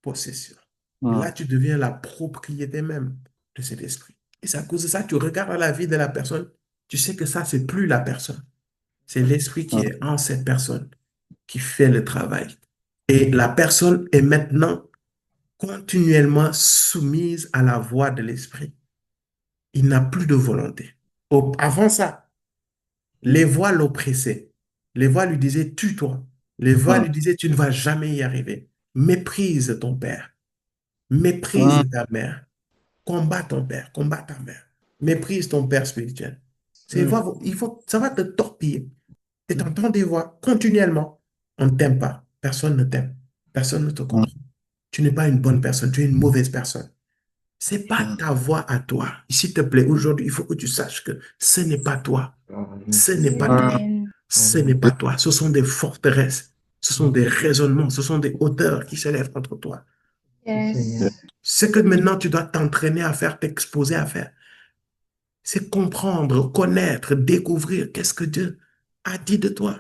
possession. Et là, tu deviens la propriété même de cet esprit. Et c'est à cause de ça, tu regardes la vie de la personne, tu sais que ça, c'est plus la personne. C'est l'esprit qui est en cette personne qui fait le travail. Et la personne est maintenant continuellement soumise à la voix de l'esprit. Il n'a plus de volonté. Avant ça, les voix l'oppressaient. Les voix lui disaient, tue-toi. Les voix lui disaient, tu ne vas jamais y arriver. Méprise ton père. Méprise ta mère. Combat ton père. Combat ta mère. Méprise ton père spirituel. Ça va te torpiller. Et tu entends des voix continuellement. On ne t'aime pas. Personne ne t'aime. Personne ne te comprend. Tu n'es pas une bonne personne. Tu es une mauvaise personne. C'est pas ta voix à toi. S'il te plaît, aujourd'hui, il faut que tu saches que ce n'est pas toi. Ce n'est pas toi. Ce n'est pas toi. Ce sont des forteresses. Ce sont des raisonnements. Ce sont des hauteurs qui s'élèvent contre toi. Seigneur. Ce que maintenant tu dois t'entraîner à faire, t'exposer à faire, c'est comprendre, connaître, découvrir qu'est-ce que Dieu a dit de toi.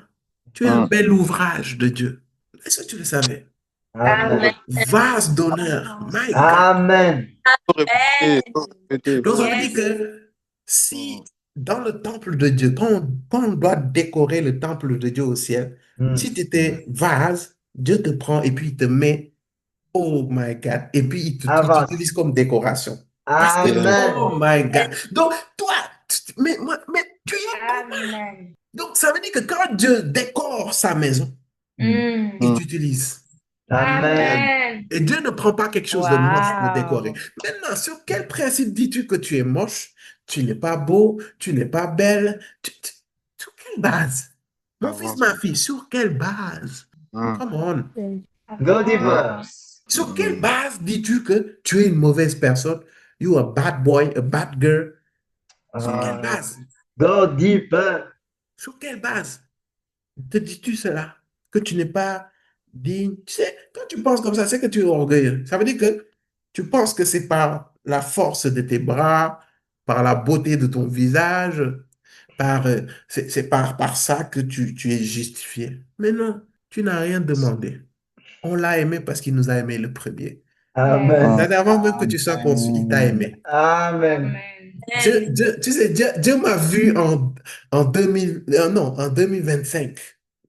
Tu es un bel ouvrage de Dieu. Est-ce que tu le savais? Amen. Vase d'honneur. My God. Amen. Donc, ça veut dire que si dans le temple de Dieu, quand on doit décorer le temple de Dieu au ciel, Mm. si tu étais vase, Dieu te prend et puis il te met, oh my God, et puis il Avance. t'utilise comme décoration. Parce que, Amen. oh my God. Donc, toi, mais tu es. Amen. Donc, ça veut dire que quand Dieu décore sa maison, Mm. il t'utilise. Amen. Amen. Et Dieu ne prend pas quelque chose de moche pour décorer. Maintenant, sur quel principe dis-tu que tu es moche, tu n'es pas beau, tu n'es pas belle? Sur quelle base? Mon fils, ma fille, sur quelle base? Come on. Go deeper. Sur quelle base dis-tu que tu es une mauvaise personne? You a bad boy, a bad girl. Sur quelle base? Go deeper. Sur quelle base te dis-tu cela? Que tu n'es pas digne? Tu sais, quand tu penses comme ça, c'est que tu es orgueilleux. Ça veut dire que tu penses que c'est par la force de tes bras, par la beauté de ton visage, c'est par ça que tu es justifié. Mais non, tu n'as rien demandé. On l'a aimé parce qu'il nous a aimé le premier. Amen. C'est avant même que tu sois conçu, il t'a aimé. Amen. Tu sais, Dieu m'a vu en 2000, non, en 2025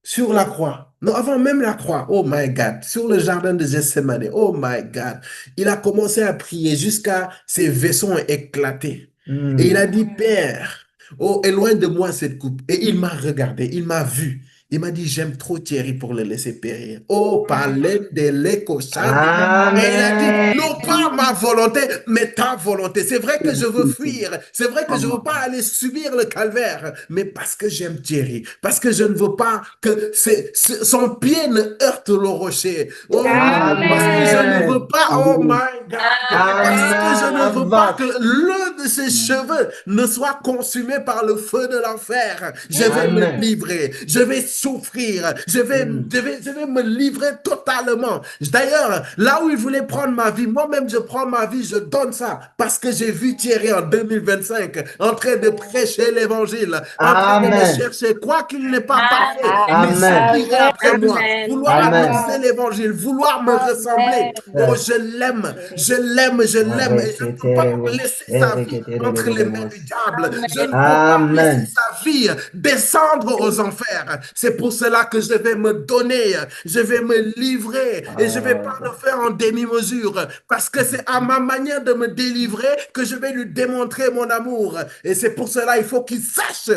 sur la croix. Non, avant même la croix. Oh my God. Sur le jardin de Gethsemane. Oh my God. Il a commencé à prier jusqu'à ses vaisseaux ont éclaté. Mm. Et il a dit, Père, Oh, éloigne de moi cette coupe. Et il m'a regardé, il m'a vu. Il m'a dit, j'aime trop Thierry pour le laisser périr. Oh, parler de l'écossable. Et il a dit, non pas ma volonté, mais ta volonté. C'est vrai que je veux fuir. C'est vrai que je ne veux pas aller subir le calvaire. Mais parce que j'aime Thierry. Parce que je ne veux pas que son pied ne heurte le rocher. Oh, parce que je ne veux pas, oh my God. Parce que je ne veux pas que l'un de ses cheveux ne soit consumé par le feu de l'enfer. Je vais me livrer. Je vais souffrir. Je vais me livrer totalement. D'ailleurs, là où il voulait prendre ma vie, moi-même, je prends ma vie, je donne ça parce que j'ai vu Thierry en 2025 en train de prêcher l'évangile, en train de me chercher, quoi qu'il n'est pas parfait, mais s'appuyer après moi, vouloir annoncer l'évangile, vouloir me ressembler. Oh, je l'aime, je l'aime, je l'aime, et je ne peux pas laisser sa vie entre les mains du diable. Je ne peux pas laisser sa vie descendre aux enfers. C'est pour cela que je vais me donner, je vais me livrer et je ne vais pas le faire en demi-mesure parce que c'est à ma manière de me délivrer que je vais lui démontrer mon amour. Et c'est pour cela il faut qu'il sache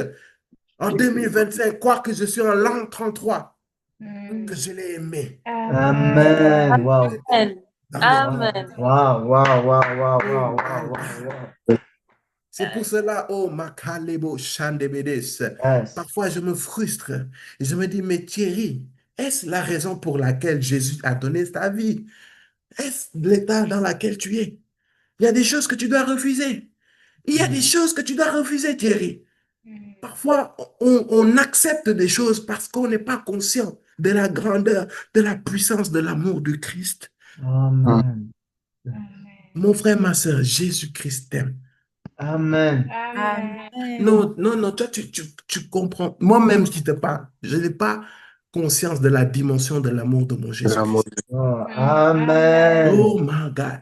en 2025, quoi que je suis en l'an 33, que je l'ai aimé. Amen. Wow. Amen. Wow, wow, wow, wow, wow, wow, wow. C'est pour cela, oh, Makalebo Shandebedes, Yes. parfois je me frustre et je me dis, mais Thierry, est-ce la raison pour laquelle Jésus a donné sa vie? Est-ce l'état dans lequel tu es? Il y a des choses que tu dois refuser. Il y a des choses que tu dois refuser, Thierry. Parfois, on accepte des choses parce qu'on n'est pas conscient de la grandeur, de la puissance de l'amour du Christ. Amen. Mon frère, ma soeur, Jésus-Christ t'aime. Amen. Non, non, non, toi, tu comprends. Moi-même, qui te parle, je n'ai pas conscience de la dimension de l'amour de mon Jésus-Christ. Oh, amen. Oh my God.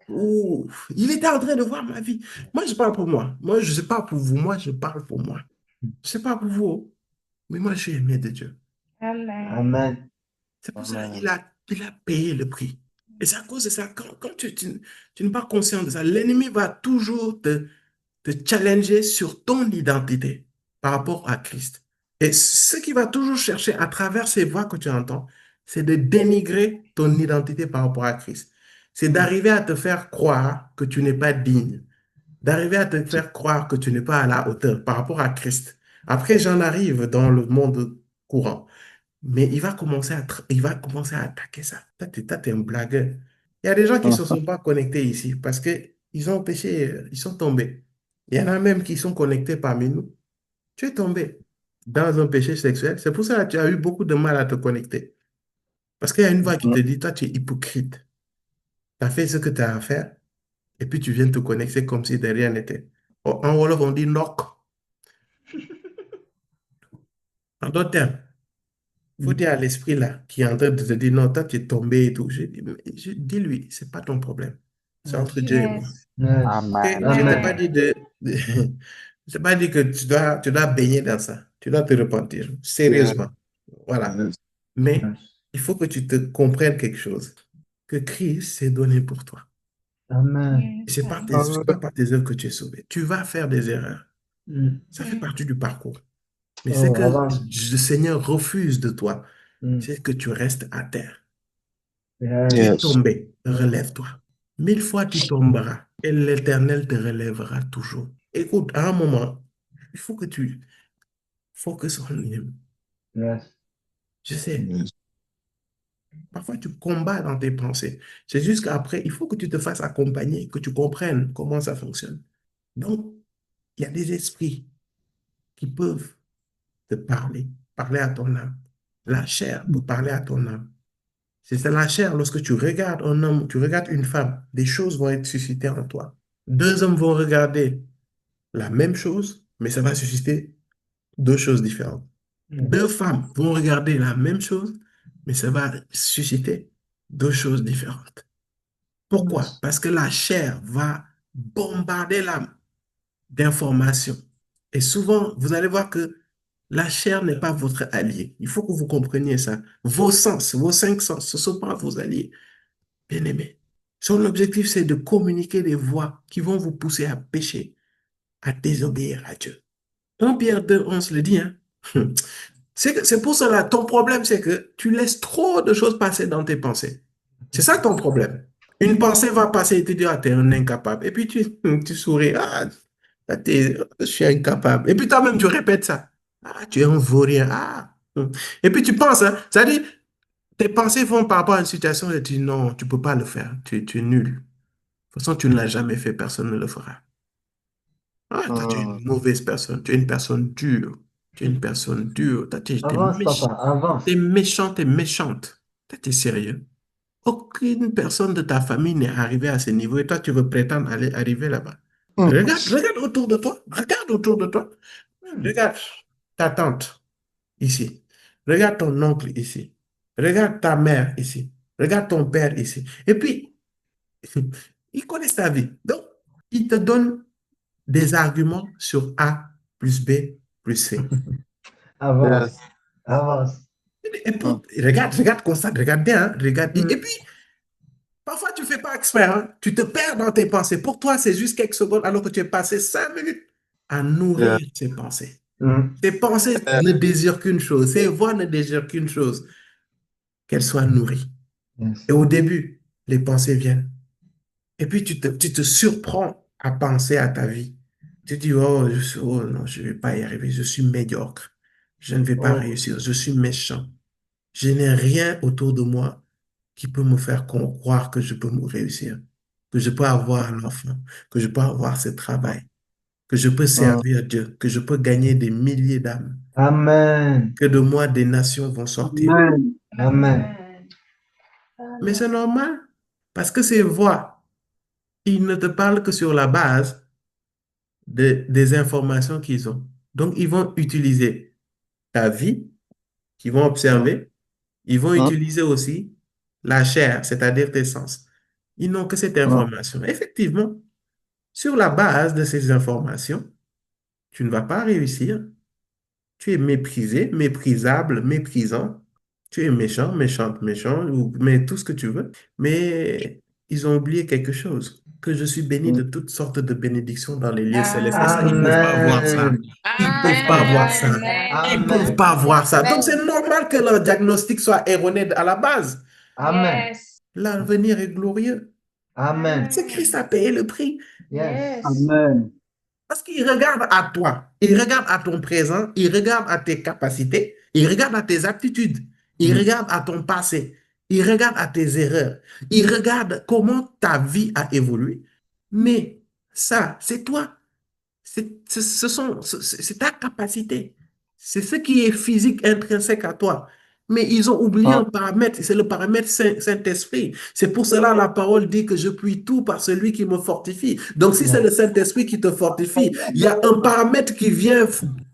Ouf. Il était en train de voir ma vie. Moi, je parle pour moi. Moi, je ne sais pas pour vous. Moi, je parle pour moi. Je ne sais pas pour vous. Mais moi, je suis aimé de Dieu. Amen. C'est pour ça qu'il a payé le prix. Et c'est à cause de ça, quand tu n'es pas conscient de ça, l'ennemi va toujours te challenger sur ton identité par rapport à Christ. Et ce qu'il va toujours chercher à travers ces voix que tu entends, c'est de dénigrer ton identité par rapport à Christ. C'est d'arriver à te faire croire que tu n'es pas digne, d'arriver à te faire croire que tu n'es pas à la hauteur par rapport à Christ. Après, j'en arrive dans le monde courant. Mais il va commencer à attaquer ça. Toi, t'es un blagueur. Il y a des gens qui ne se sont pas connectés ici parce qu'ils ont péché, ils sont tombés. Il y en a même qui sont connectés parmi nous. Tu es tombé dans un péché sexuel. C'est pour ça que tu as eu beaucoup de mal à te connecter. Parce qu'il y a une voix qui te dit, toi, tu es hypocrite. Tu as fait ce que tu as à faire et puis tu viens te connecter comme si de rien n'était. En Wolof, on dit knock. En d'autres termes, il faut dire à l'esprit là, qui est en train de te dire, non, toi, tu es tombé et tout. Dis-lui, ce n'est pas ton problème. C'est entre Dieu et moi. Yes. Je ne t'ai pas dit je t'ai pas dit que tu dois baigner dans ça. Tu dois te repentir, sérieusement. Voilà. Mais il faut que tu te comprennes quelque chose. Que Christ s'est donné pour toi. Amen. Ce n'est pas par tes œuvres que tu es sauvé. Tu vas faire des erreurs. Ça fait partie du parcours. Mais ce que le Seigneur refuse de toi, c'est que tu restes à terre. Tu es tombé, relève-toi. 1000 fois tu tomberas et l'Éternel te relèvera toujours. Écoute, à un moment, il faut que tu focuses on him. Yes. Je sais, parfois tu combats dans tes pensées. C'est juste qu'après, il faut que tu te fasses accompagner, que tu comprennes comment ça fonctionne. Donc, il y a des esprits qui peuvent te parler à ton âme. La chair peut parler à ton âme. C'est la chair, lorsque tu regardes un homme, tu regardes une femme, des choses vont être suscitées en toi. Deux hommes vont regarder la même chose, mais ça va susciter deux choses différentes. Deux femmes vont regarder la même chose, mais ça va susciter deux choses différentes. Pourquoi? Parce que la chair va bombarder l'âme d'informations. Et souvent, vous allez voir que la chair n'est pas votre allié. Il faut que vous compreniez ça. Vos sens, vos cinq sens, ce ne sont pas vos alliés. Bien-aimés. Son objectif, c'est de communiquer des voix qui vont vous pousser à pécher, à désobéir à Dieu. 1 Pierre 2, 11 le dit, hein. C'est pour cela, ton problème, c'est que tu laisses trop de choses passer dans tes pensées. C'est ça ton problème. Une pensée va passer et tu dis, ah, t'es un incapable. Et puis tu souris, je suis incapable. Et puis toi-même, tu répètes ça. Ah, tu es un vaurien. Ah. Et puis tu penses, hein, c'est-à-dire, tes pensées vont par rapport à une situation et tu dis, non, tu peux pas le faire. Tu es nul. De toute façon, tu ne l'as jamais fait, personne ne le fera. Ah, toi, tu es une mauvaise personne. Tu es une personne dure. Tu es une personne dure. Toi, tu es Avance, papa, avance. méchant, tu es méchante. Toi, tu es sérieux. Aucune personne de ta famille n'est arrivée à ce niveau et toi, tu veux prétendre aller arriver là-bas. Regarde autour de toi. Regarde autour de toi. Regarde ta tante ici. Regarde ton oncle ici. Regarde ta mère ici. Regarde ton père ici. Et puis, ils connaissent ta vie. Donc, ils te donnent des arguments sur A plus B plus C. Avance. Avance. Regarde, constate, regarde bien, hein, regarde. Et puis, parfois, tu ne fais pas exprès, hein, tu te perds dans tes pensées. Pour toi, c'est juste quelques secondes alors que tu es passé 5 minutes à nourrir tes pensées. Tes pensées ne désirent qu'une chose, ces voix ne désirent qu'une chose, qu'elles soient nourries. Yes. Et au début, les pensées viennent. Et puis, tu te surprends à penser à ta vie. Tu dis, oh non, je ne vais pas y arriver, je suis médiocre. Je ne vais pas réussir, je suis méchant. Je n'ai rien autour de moi qui peut me faire croire que je peux me réussir, que je peux avoir un enfant, que je peux avoir ce travail, que je peux servir Dieu, que je peux gagner des milliers d'âmes, Amen. que de moi des nations vont sortir. Amen. Mais c'est normal, parce que ces voix, ils ne te parlent que sur la base des informations qu'ils ont. Donc, ils vont utiliser ta vie, qu'ils vont observer, ils vont utiliser aussi la chair, c'est-à-dire tes sens. Ils n'ont que cette information. Effectivement, sur la base de ces informations, tu ne vas pas réussir. Tu es méprisé, méprisable, méprisant. Tu es méchant, méchante, méchant, mais tout ce que tu veux. Mais ils ont oublié quelque chose, que je suis béni de toutes sortes de bénédictions dans les lieux célestes. Et ça, ils ne peuvent pas voir ça. Amen. Ils ne peuvent pas voir ça. Ils ne peuvent Amen. pas voir ça. Donc, c'est normal que leur diagnostic soit erroné à la base. Amen. L'avenir est glorieux. Amen. C'est Christ a payé le prix. Yes. Amen. Parce qu'il regarde à toi, il regarde à ton présent, il regarde à tes capacités, il regarde à tes aptitudes, il regarde à ton passé, il regarde à tes erreurs, il regarde comment ta vie a évolué. Mais ça, c'est toi. C'est ta capacité. C'est ce qui est physique intrinsèque à toi. Mais ils ont oublié un paramètre, c'est le paramètre Saint-Esprit. C'est pour cela la parole dit que je puis tout par celui qui me fortifie. Donc si c'est le Saint-Esprit qui te fortifie, il y a un paramètre qui vient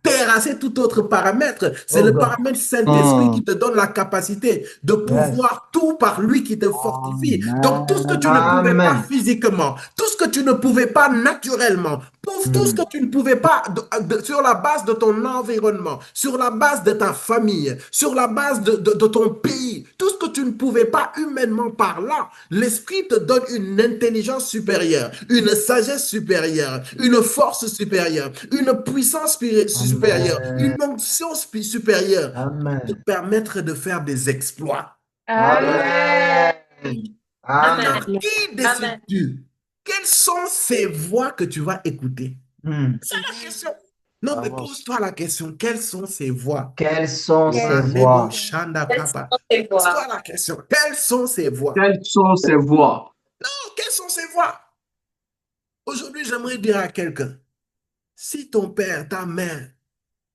terrasser tout autre paramètre. C'est le paramètre Saint-Esprit qui te donne la capacité de pouvoir tout par lui qui te fortifie. Donc tout ce que tu ne pouvais pas physiquement, tout ce que tu ne pouvais pas naturellement, tout ce que tu ne pouvais pas sur la base de ton environnement, sur la base de ta famille, sur la base de ton pays, tout ce que tu ne pouvais pas humainement parlant, l'Esprit te donne une intelligence supérieure, une sagesse supérieure, une force supérieure, une puissance supérieure, une onction supérieure pour te permettre de faire des exploits. Amen. Amen. Qui décides-tu? Quelles sont ces voix que tu vas écouter? C'est la question. Non, mais pose-toi la question. Quelles sont ces voix? Quelles sont ces voix? Pose-toi la question. Quelles sont ces voix? Quelles sont ces voix? Non, quelles sont ces voix? Aujourd'hui, j'aimerais dire à quelqu'un, si ton père, ta mère,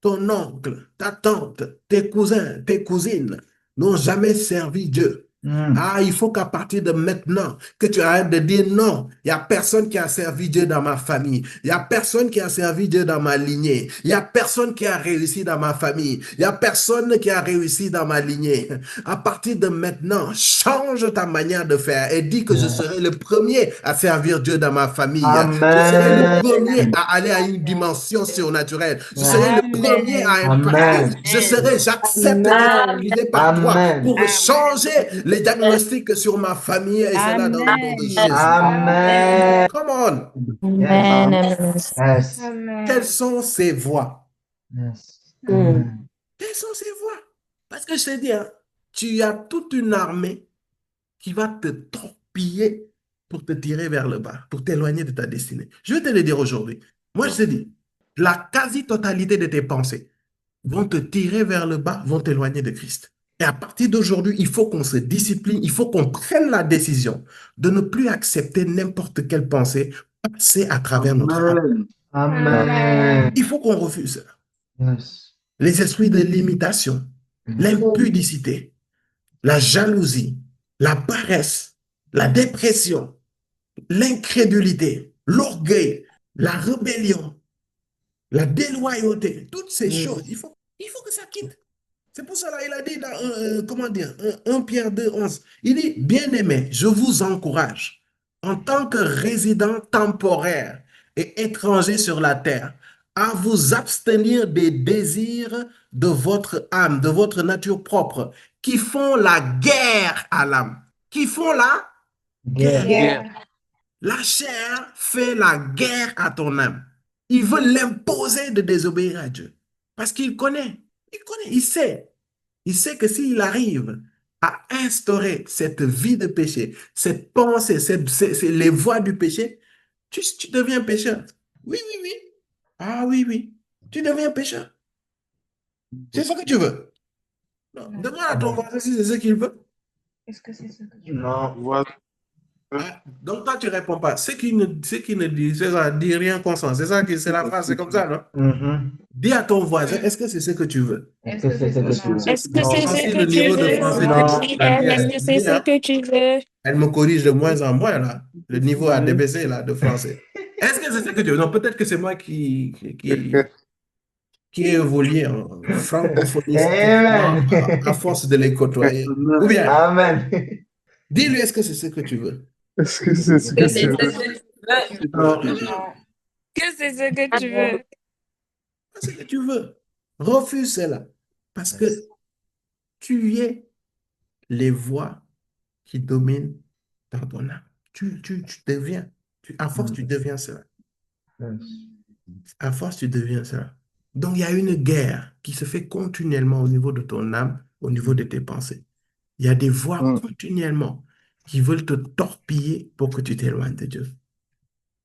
ton oncle, ta tante, tes cousins, tes cousines n'ont jamais servi Dieu, il faut qu'à partir de maintenant, que tu arrêtes de dire non, il n'y a personne qui a servi Dieu dans ma famille, il n'y a personne qui a servi Dieu dans ma lignée, il n'y a personne qui a réussi dans ma famille, il n'y a personne qui a réussi dans ma lignée. À partir de maintenant, change ta manière de faire et dis que je serai le premier à servir Dieu dans ma famille. Amen. Je serai le premier à aller à une dimension surnaturelle. Je serai le premier à impacter. J'accepte d'être utilisé par toi pour changer les diagnostics sur ma famille et cela dans le nom de Jésus. Amen. Come on. Amen. Yes. Quelles sont ces voix? Yes. Mm. Amen. Quelles sont ces voies? Parce que je te dis, hein, tu as toute une armée qui va te torpiller pour te tirer vers le bas, pour t'éloigner de ta destinée. Je vais te le dire aujourd'hui. Moi, je te dis, la quasi-totalité de tes pensées vont te tirer vers le bas, vont t'éloigner de Christ. Et à partir d'aujourd'hui, il faut qu'on se discipline, il faut qu'on prenne la décision de ne plus accepter n'importe quelle pensée passer à travers notre âme. Amen. Amen. Amen. Il faut qu'on refuse ça. Yes. Les esprits de l'imitation, l'impudicité, la jalousie, la paresse, la dépression, l'incrédulité, l'orgueil, la rébellion, la déloyauté, toutes ces choses, il faut que ça quitte. C'est pour cela qu'il a dit dans comment dire, 1 Pierre 2, 11, il dit, bien-aimés, je vous encourage, en tant que résident temporaire et étranger sur la terre, à vous abstenir des désirs de votre âme, de votre nature propre, qui font la guerre à l'âme. Qui font la guerre. Guerre. La chair fait la guerre à ton âme. Il veut l'imposer de désobéir à Dieu. Parce qu'il connaît, il sait. Il sait que s'il arrive à instaurer cette vie de péché, cette pensée, les voies du péché, tu deviens pécheur. Oui, oui, oui. Ah oui, oui. Tu deviens pécheur. C'est ce que tu veux. Non, demande à ton voisin si c'est ce qu'il veut. Est-ce que c'est ce que tu veux? Non. Voilà. Ah, donc toi, tu ne réponds pas. Ce qui ne dit, c'est ça, dit rien consent. C'est ça, c'est la phrase, c'est comme ça, non? Mhm. Dis à ton voisin, est-ce que c'est ce que tu veux? Est-ce que c'est ce que tu veux? Est-ce que c'est Voici ce le que tu niveau de veux? français Non. Est-ce que c'est ce que tu veux? Elle me corrige de moins en moins, là. Le niveau a débaissé, là, de français. Est-ce que c'est ce que tu veux? Non, peut-être que c'est moi qui ai évolué en francophonie Amen. à force de les côtoyer. Ou bien, Amen. dis-lui, est-ce que c'est ce que tu veux? Est-ce que c'est ce que Que tu c'est veux? ce que tu veux. Non, Non. Que c'est ce que tu veux? pas ce que tu veux. Refuse cela. Parce que tu es les voix qui dominent dans ton âme. Tu deviens, à force, tu deviens cela. Yes. À force, tu deviens cela. Donc, il y a une guerre qui se fait continuellement au niveau de ton âme, au niveau de tes pensées. Il y a des voix Mm. continuellement qui veulent te torpiller pour que tu t'éloignes de Dieu.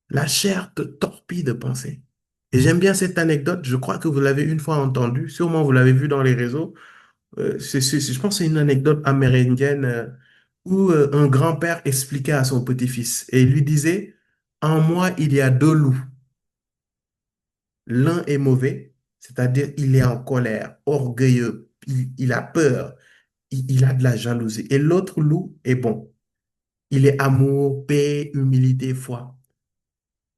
La chair te torpille de penser. Et j'aime bien cette anecdote, je crois que vous l'avez une fois entendue, sûrement vous l'avez vu dans les réseaux. Je pense que c'est une anecdote amérindienne où un grand-père expliquait à son petit-fils et il lui disait, en moi, il y a deux loups. L'un est mauvais, c'est-à-dire il est en colère, orgueilleux, il a peur, il a de la jalousie. Et l'autre loup est bon. Il est amour, paix, humilité, foi.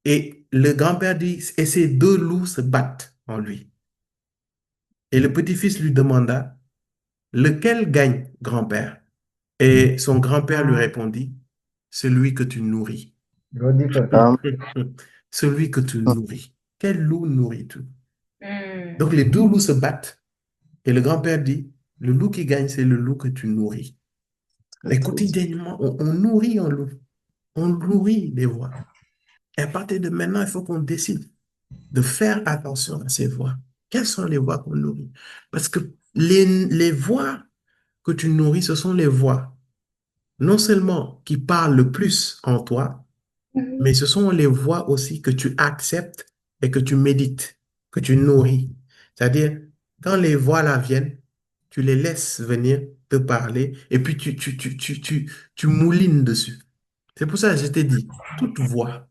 Et le grand-père dit, et ces deux loups se battent en lui. Et le petit-fils lui demanda, lequel gagne, grand-père? Et son grand-père lui répondit, celui que tu nourris. Rodi papi. Celui que tu nourris. Quel loup nourris-tu? Mm. Donc les deux loups se battent. Et le grand-père dit, le loup qui gagne, c'est le loup que tu nourris. Et quotidiennement, on nourrit un loup. On nourrit les voix. Et à partir de maintenant, il faut qu'on décide de faire attention à ces voix. Quelles sont les voix qu'on nourrit? Parce que les voix que tu nourris, ce sont les voix non seulement qui parlent le plus en toi, mais ce sont les voix aussi que tu acceptes et que tu médites, que tu nourris. C'est-à-dire, quand les voix là viennent, tu les laisses venir te parler et puis tu moulines dessus. C'est pour ça que je t'ai dit, toute voix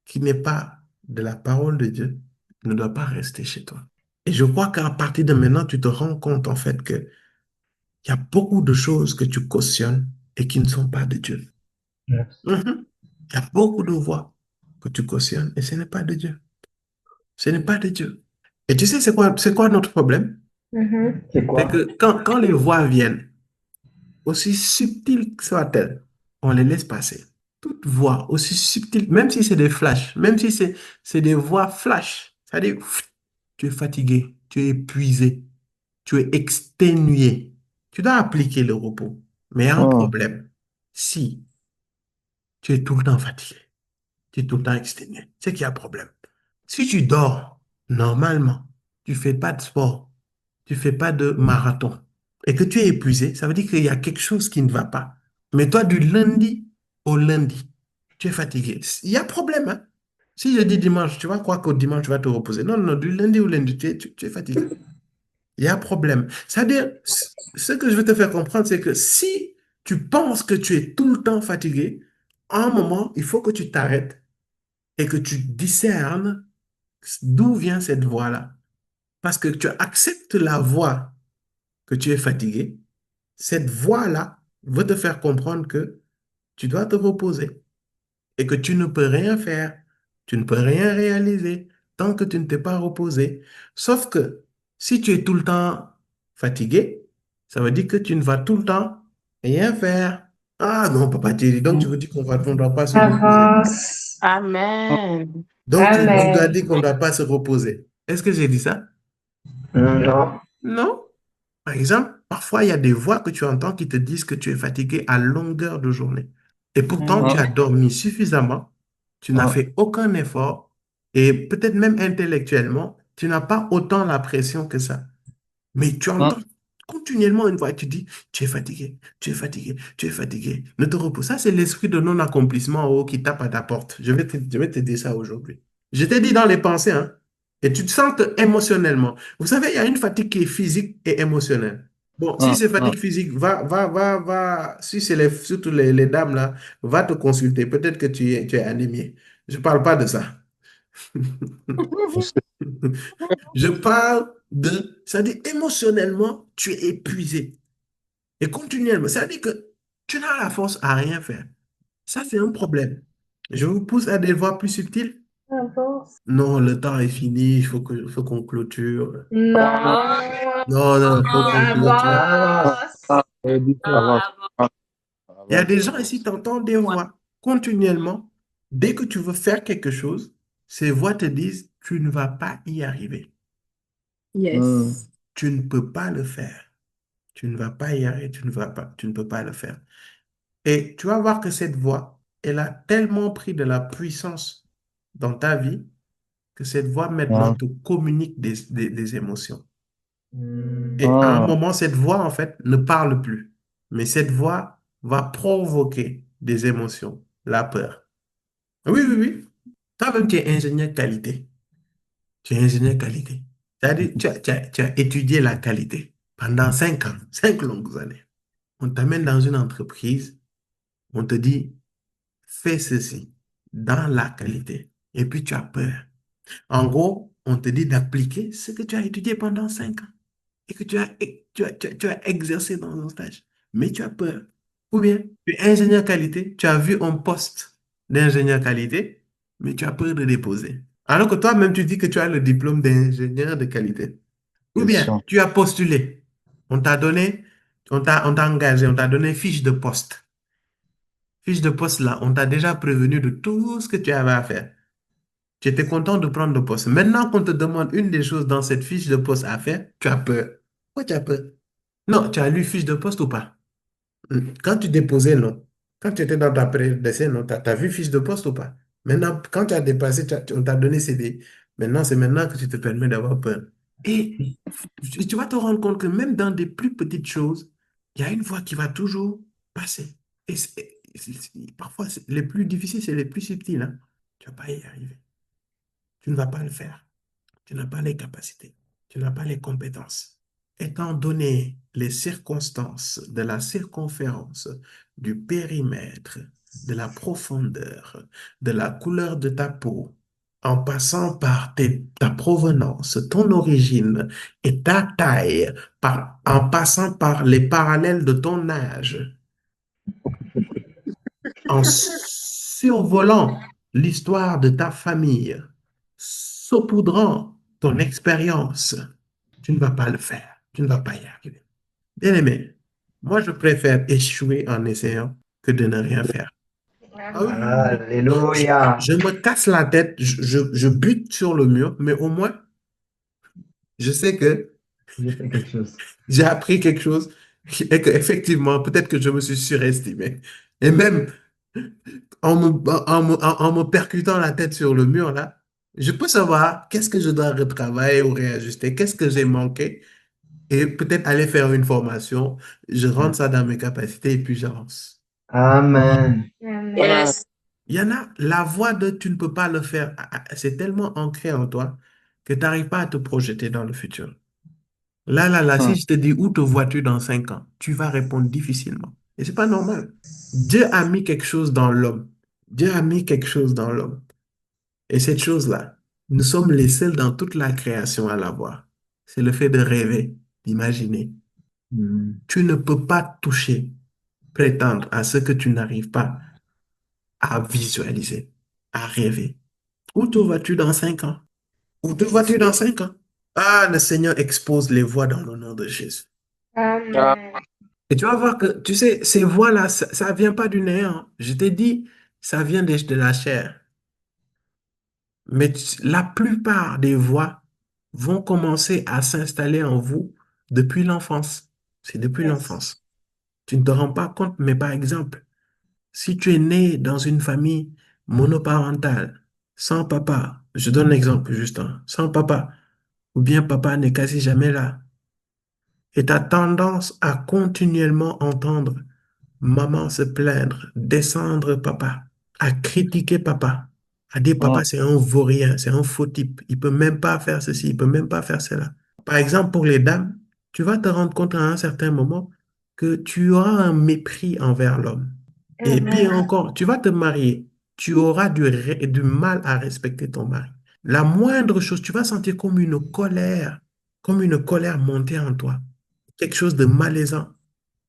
qui n'est pas de la parole de Dieu ne doit pas rester chez toi. Et je crois qu'à partir de maintenant, tu te rends compte en fait que il y a beaucoup de choses que tu cautionnes et qui ne sont pas de Dieu. Yes. Mhm. Il y a beaucoup de voix que tu cautionnes et ce n'est pas de Dieu. Ce n'est pas de Dieu. Et tu sais, c'est quoi notre problème? Mhm. C'est C'est quoi? que quand les voix viennent, aussi subtiles soient-elles, on les laisse passer. Toute voix, aussi subtile, même si c'est des flashs, même si c'est des voix flash, c'est-à-dire, tu es fatigué, tu es épuisé, tu es exténué. Tu dois appliquer le repos. Mais il y a un Mm. problème. Si tu es tout le temps fatigué, tu es tout le temps exténué, c'est qu'il y a un problème. Si tu dors normalement, tu fais pas de sport, tu fais pas de marathon et que tu es épuisé, ça veut dire qu'il y a quelque chose qui ne va pas. Mais toi, du lundi au lundi, tu es fatigué. Il y a problème, hein? Si je dis dimanche, tu vas croire qu'au dimanche, tu vas te reposer. Non, non, du lundi au lundi, tu es fatigué. Il y a un problème. C'est-à-dire, ce que je veux te faire comprendre, c'est que si tu penses que tu es tout le temps fatigué, à un moment, il faut que tu t'arrêtes et que tu discernes d'où vient cette voix-là. Parce que tu acceptes la voix que tu es fatigué, cette voix-là veut te faire comprendre que tu dois te reposer et que tu ne peux rien faire, tu ne peux rien réaliser tant que tu ne t'es pas reposé. Sauf que si tu es tout le temps fatigué, ça veut dire que tu ne vas tout le temps rien faire. Ah non, papa Thierry, donc tu veux dire on ne doit pas se reposer. Avance. Amen. Donc tu dois Amen. dire qu'on ne doit pas se reposer. Est-ce que j'ai dit ça? Non. Non. Par exemple, parfois il y a des voix que tu entends qui te disent que tu es fatigué à longueur de journée. Et pourtant, tu as dormi suffisamment, tu n'as fait aucun effort et peut-être même intellectuellement, tu n'as pas autant la pression que ça. Mais tu entends continuellement une voix et tu dis, tu es fatigué, tu es fatigué, tu es fatigué. Ne te repose. Ça, c'est l'esprit de non-accomplissement en haut qui tape à ta porte. Je vais te dire ça aujourd'hui. Je t'ai dit dans les pensées, hein, et tu te sens que émotionnellement. Vous savez, il y a une fatigue qui est physique et émotionnelle. Bon, si c'est fatigue physique, si c'est surtout les dames là, va te consulter. Peut-être que tu es anémié. Je ne parle pas de ça. Je parle de, c'est-à-dire émotionnellement, tu es épuisé. Et continuellement, c'est-à-dire que tu n'as la force à rien faire. Ça, c'est un problème. Je vous pousse à des voies plus subtiles. Non, le temps est fini, faut qu'on clôture. Non. Non, non, il faut qu'on clôture. Avance. Avance. Il y a des Avance. gens ici, tu entends des voix continuellement. Dès que tu veux faire quelque chose, ces voix te disent, tu ne vas pas y arriver. Yes. Tu ne peux pas le faire. Tu ne vas pas y arriver, tu ne peux pas le faire. Et tu vas voir que cette voix, elle a tellement pris de la puissance dans ta vie que cette voix maintenant te communique des émotions. Et à un moment, cette voix, en fait, ne parle plus. Mais cette voix va provoquer des émotions, la peur. Oui, oui, oui. Toi-même, tu es ingénieur qualité. Tu es ingénieur qualité. C'est-à-dire, tu as étudié la qualité pendant 5 ans, 5 longues années. On t'amène dans une entreprise, on te dit, fais ceci dans la qualité. Et puis tu as peur. En gros, on te dit d'appliquer ce que tu as étudié pendant 5 ans et que tu as exercé dans un stage. Mais tu as peur. Ou bien, tu es ingénieur qualité, tu as vu un poste d'ingénieur qualité, mais tu as peur de déposer. Alors que toi-même, tu dis que tu as le diplôme d'ingénieur de qualité. Ou bien, tu as postulé. On t'a donné, on t'a engagé, on t'a donné fiche de poste. Fiche de poste là, on t'a déjà prévenu de tout ce que tu avais à faire. Tu étais content de prendre le poste. Maintenant qu'on te demande une des choses dans cette fiche de poste à faire, tu as peur. Pourquoi tu as peur? Non, tu as lu fiche de poste ou pas? Quand tu déposais, non. Quand tu étais dans ta période d'essai, non. Tu as vu fiche de poste ou pas? Maintenant, quand tu as dépassé, on t'a donné CD. Maintenant, c'est maintenant que tu te permets d'avoir peur. Et tu vas te rendre compte que même dans des plus petites choses, il y a une voix qui va toujours passer. Et parfois, les plus difficiles, c'est les plus subtils, hein. Tu ne vas pas y arriver. Tu ne vas pas le faire. Tu n'as pas les capacités. Tu n'as pas les compétences. Étant donné les circonstances de la circonférence, du périmètre, de la profondeur, de la couleur de ta peau, en passant par ta provenance, ton origine et ta taille, en passant par les parallèles de ton âge, en survolant l'histoire de ta famille, saupoudrant ton expérience, tu ne vas pas le faire. Tu ne vas pas y arriver. Bien aimé, moi je préfère échouer en essayant que de ne rien faire. Ah oui, oui, oui, oui. Alléluia. Je me casse la tête, je bute sur le mur, mais au moins, je sais que J'ai fait quelque chose. j'ai appris quelque chose et qu'effectivement, peut-être que je me suis surestimé. Et même en me percutant la tête sur le mur, là, Je peux savoir qu'est-ce que je dois retravailler ou réajuster, qu'est-ce que j'ai manqué, et peut-être aller faire une formation. Je rentre ça dans mes capacités et puis j'avance. Amen. Yes. Il y en a, la voix de tu ne peux pas le faire, c'est tellement ancré en toi que tu n'arrives pas à te projeter dans le futur. Là, si je te dis où te vois-tu dans 5 ans, tu vas répondre difficilement. Et c'est pas normal. Dieu a mis quelque chose dans l'homme. Dieu a mis quelque chose dans l'homme. Et cette chose-là, nous sommes les seuls dans toute la création à l'avoir. C'est le fait de rêver, d'imaginer. Mm. Tu ne peux pas toucher, prétendre à ce que tu n'arrives pas à visualiser, à rêver. Où te vois-tu dans 5 ans? Où te vois-tu dans 5 ans? Ah, le Seigneur expose les voies dans le nom de Jésus. Et tu vas voir que, tu sais, ces voies-là, ça vient pas du néant. Je t'ai dit, ça vient de la chair. Mais la plupart des voix vont commencer à s'installer en vous depuis l'enfance. C'est depuis l'enfance. Tu ne te rends pas compte, mais par exemple, si tu es né dans une famille monoparentale, sans papa, je donne l'exemple juste, hein, sans papa, ou bien papa n'est quasi jamais là, et tu as tendance à continuellement entendre maman se plaindre, descendre papa, à critiquer papa, à dire Mm. papa c'est un vaurien, c'est un faux type, il peut même pas faire ceci, il peut même pas faire cela. Par exemple, pour les dames, tu vas te rendre compte à un certain moment que tu auras un mépris envers l'homme. Et pire encore, tu vas te marier, tu auras du mal à respecter ton mari. La moindre chose, tu vas sentir comme une colère monter en toi, quelque chose de malaisant.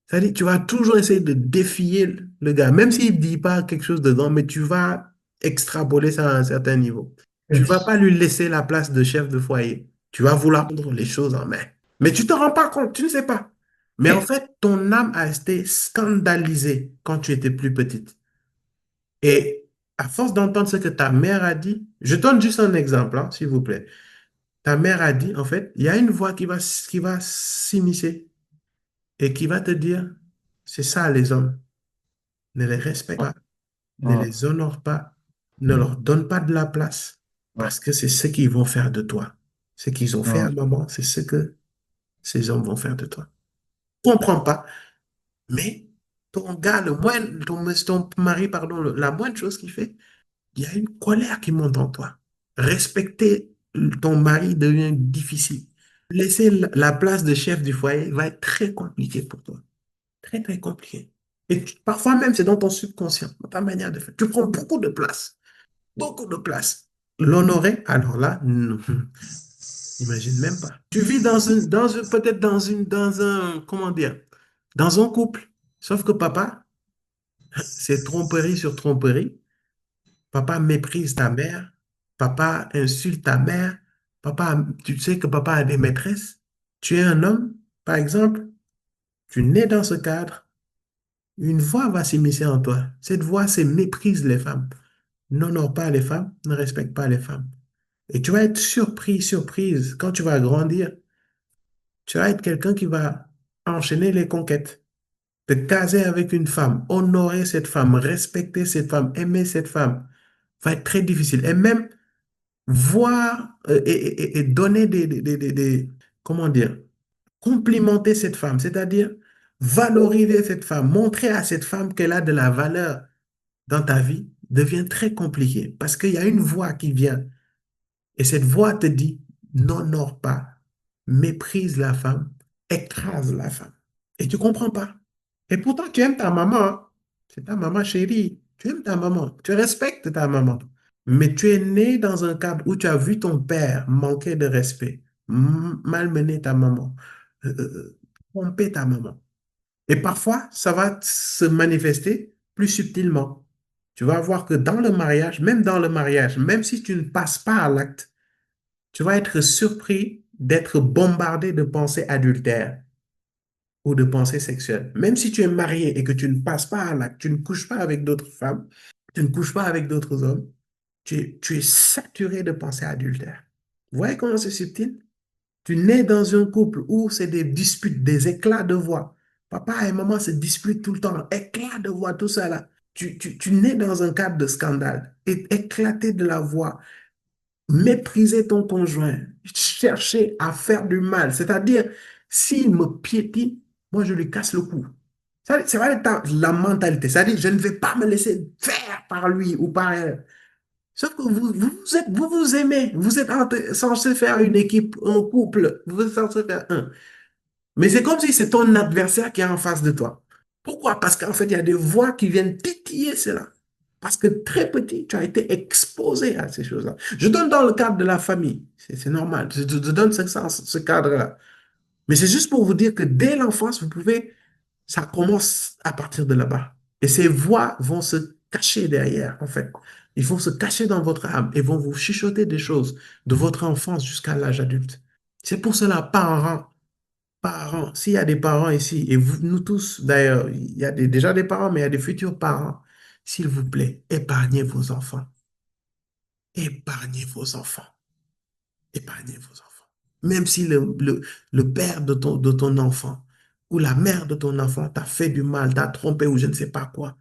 C'est-à-dire, tu vas toujours essayer de défier le gars, même s'il ne dit pas quelque chose dedans, mais tu vas extrapoler ça à un certain niveau. Tu ne vas Yes. pas lui laisser la place de chef de foyer. Tu vas vouloir prendre les choses en main. Mais tu ne te rends pas compte, tu ne sais pas. Mais en fait, ton âme a été scandalisée quand tu étais plus petite. Et à force d'entendre ce que ta mère a dit, je donne juste un exemple, hein, s'il vous plaît. Ta mère a dit, en fait, il y a une voix qui va s'immiscer et qui va te dire, c'est ça les hommes. Ne les respecte pas, ne Mm. les honore pas, ne leur donne pas de la place, Mm. parce que c'est ce qu'ils vont faire de toi. Ce qu'ils ont fait Mm. à maman, c'est ce que ces hommes vont faire de toi. Tu comprends pas, mais ton gars, ton mari, pardon, la moindre chose qu'il fait, il y a une colère qui monte en toi. Respecter ton mari devient difficile. Laisser la place de chef du foyer va être très compliqué pour toi. Très, très compliqué. Et parfois même, c'est dans ton subconscient, dans ta manière de faire. Tu prends beaucoup de place. Beaucoup de place. L'honorer, alors là, non. Imagine même pas. Tu vis peut-être dans un, comment dire, dans un couple. Sauf que papa, c'est tromperie sur tromperie. Papa méprise ta mère. Papa insulte ta mère. Papa, tu sais que papa a des maîtresses. Tu es un homme, par exemple. Tu nais dans ce cadre. Une voix va s'immiscer en toi. Cette voix, c'est méprise les femmes. N'honore pas les femmes, ne respecte pas les femmes. Et tu vas être surprise quand tu vas grandir. Tu vas être quelqu'un qui va enchaîner les conquêtes, te caser avec une femme, honorer cette femme, respecter cette femme, aimer cette femme, va être très difficile. Et même voir et donner comment dire, complimenter cette femme, c'est-à-dire valoriser cette femme, montrer à cette femme qu'elle a de la valeur dans ta vie, devient très compliqué parce qu'il y a une voix qui vient et cette voix te dit n'honore pas, méprise la femme, écrase la femme. Et tu comprends pas. Et pourtant, tu aimes ta maman, hein. C'est ta maman chérie. Tu aimes ta maman. Tu respectes ta maman. Mais tu es né dans un cadre où tu as vu ton père manquer de respect, malmener ta maman, tromper ta maman. Et parfois, ça va se manifester plus subtilement. Tu vas voir que dans le mariage, même si tu ne passes pas à l'acte, tu vas être surpris d'être bombardé de pensées adultères ou de pensées sexuelles. Même si tu es marié et que tu ne passes pas à l'acte, tu ne couches pas avec d'autres femmes, tu ne couches pas avec d'autres hommes, tu es saturé de pensées adultères. Vous voyez comment c'est subtil? Tu nais dans un couple où c'est des disputes, des éclats de voix. Papa et maman se disputent tout le temps, éclats de voix, tout ça là. Tu nais dans un cadre de scandale, et éclater de la voix, mépriser ton conjoint, chercher à faire du mal. C'est-à-dire, s'il me piétine, moi, je lui casse le cou. C'est vrai la mentalité. C'est-à-dire, je ne vais pas me laisser faire par lui ou par elle. Sauf que vous vous aimez. Vous êtes censé faire une équipe, un couple. Vous êtes censé faire un. Mais c'est comme si c'est ton adversaire qui est en face de toi. Pourquoi? Parce qu'en fait, il y a des voix qui viennent titiller cela. Parce que très petit, tu as été exposé à ces choses-là. Je donne dans le cadre de la famille. C'est normal. Je donne ce cadre-là. Mais c'est juste pour vous dire que dès l'enfance, vous pouvez, ça commence à partir de là-bas. Et ces voix vont se cacher derrière, en fait. Ils vont se cacher dans votre âme et vont vous chuchoter des choses de votre enfance jusqu'à l'âge adulte. C'est pour cela, parents, s'il y a des parents ici, et nous tous d'ailleurs, il y a déjà des parents, mais il y a des futurs parents, s'il vous plaît, épargnez vos enfants. Épargnez vos enfants. Épargnez vos enfants. Même si le père de ton enfant ou la mère de ton enfant t'a fait du mal, t'a trompé ou je ne sais pas quoi,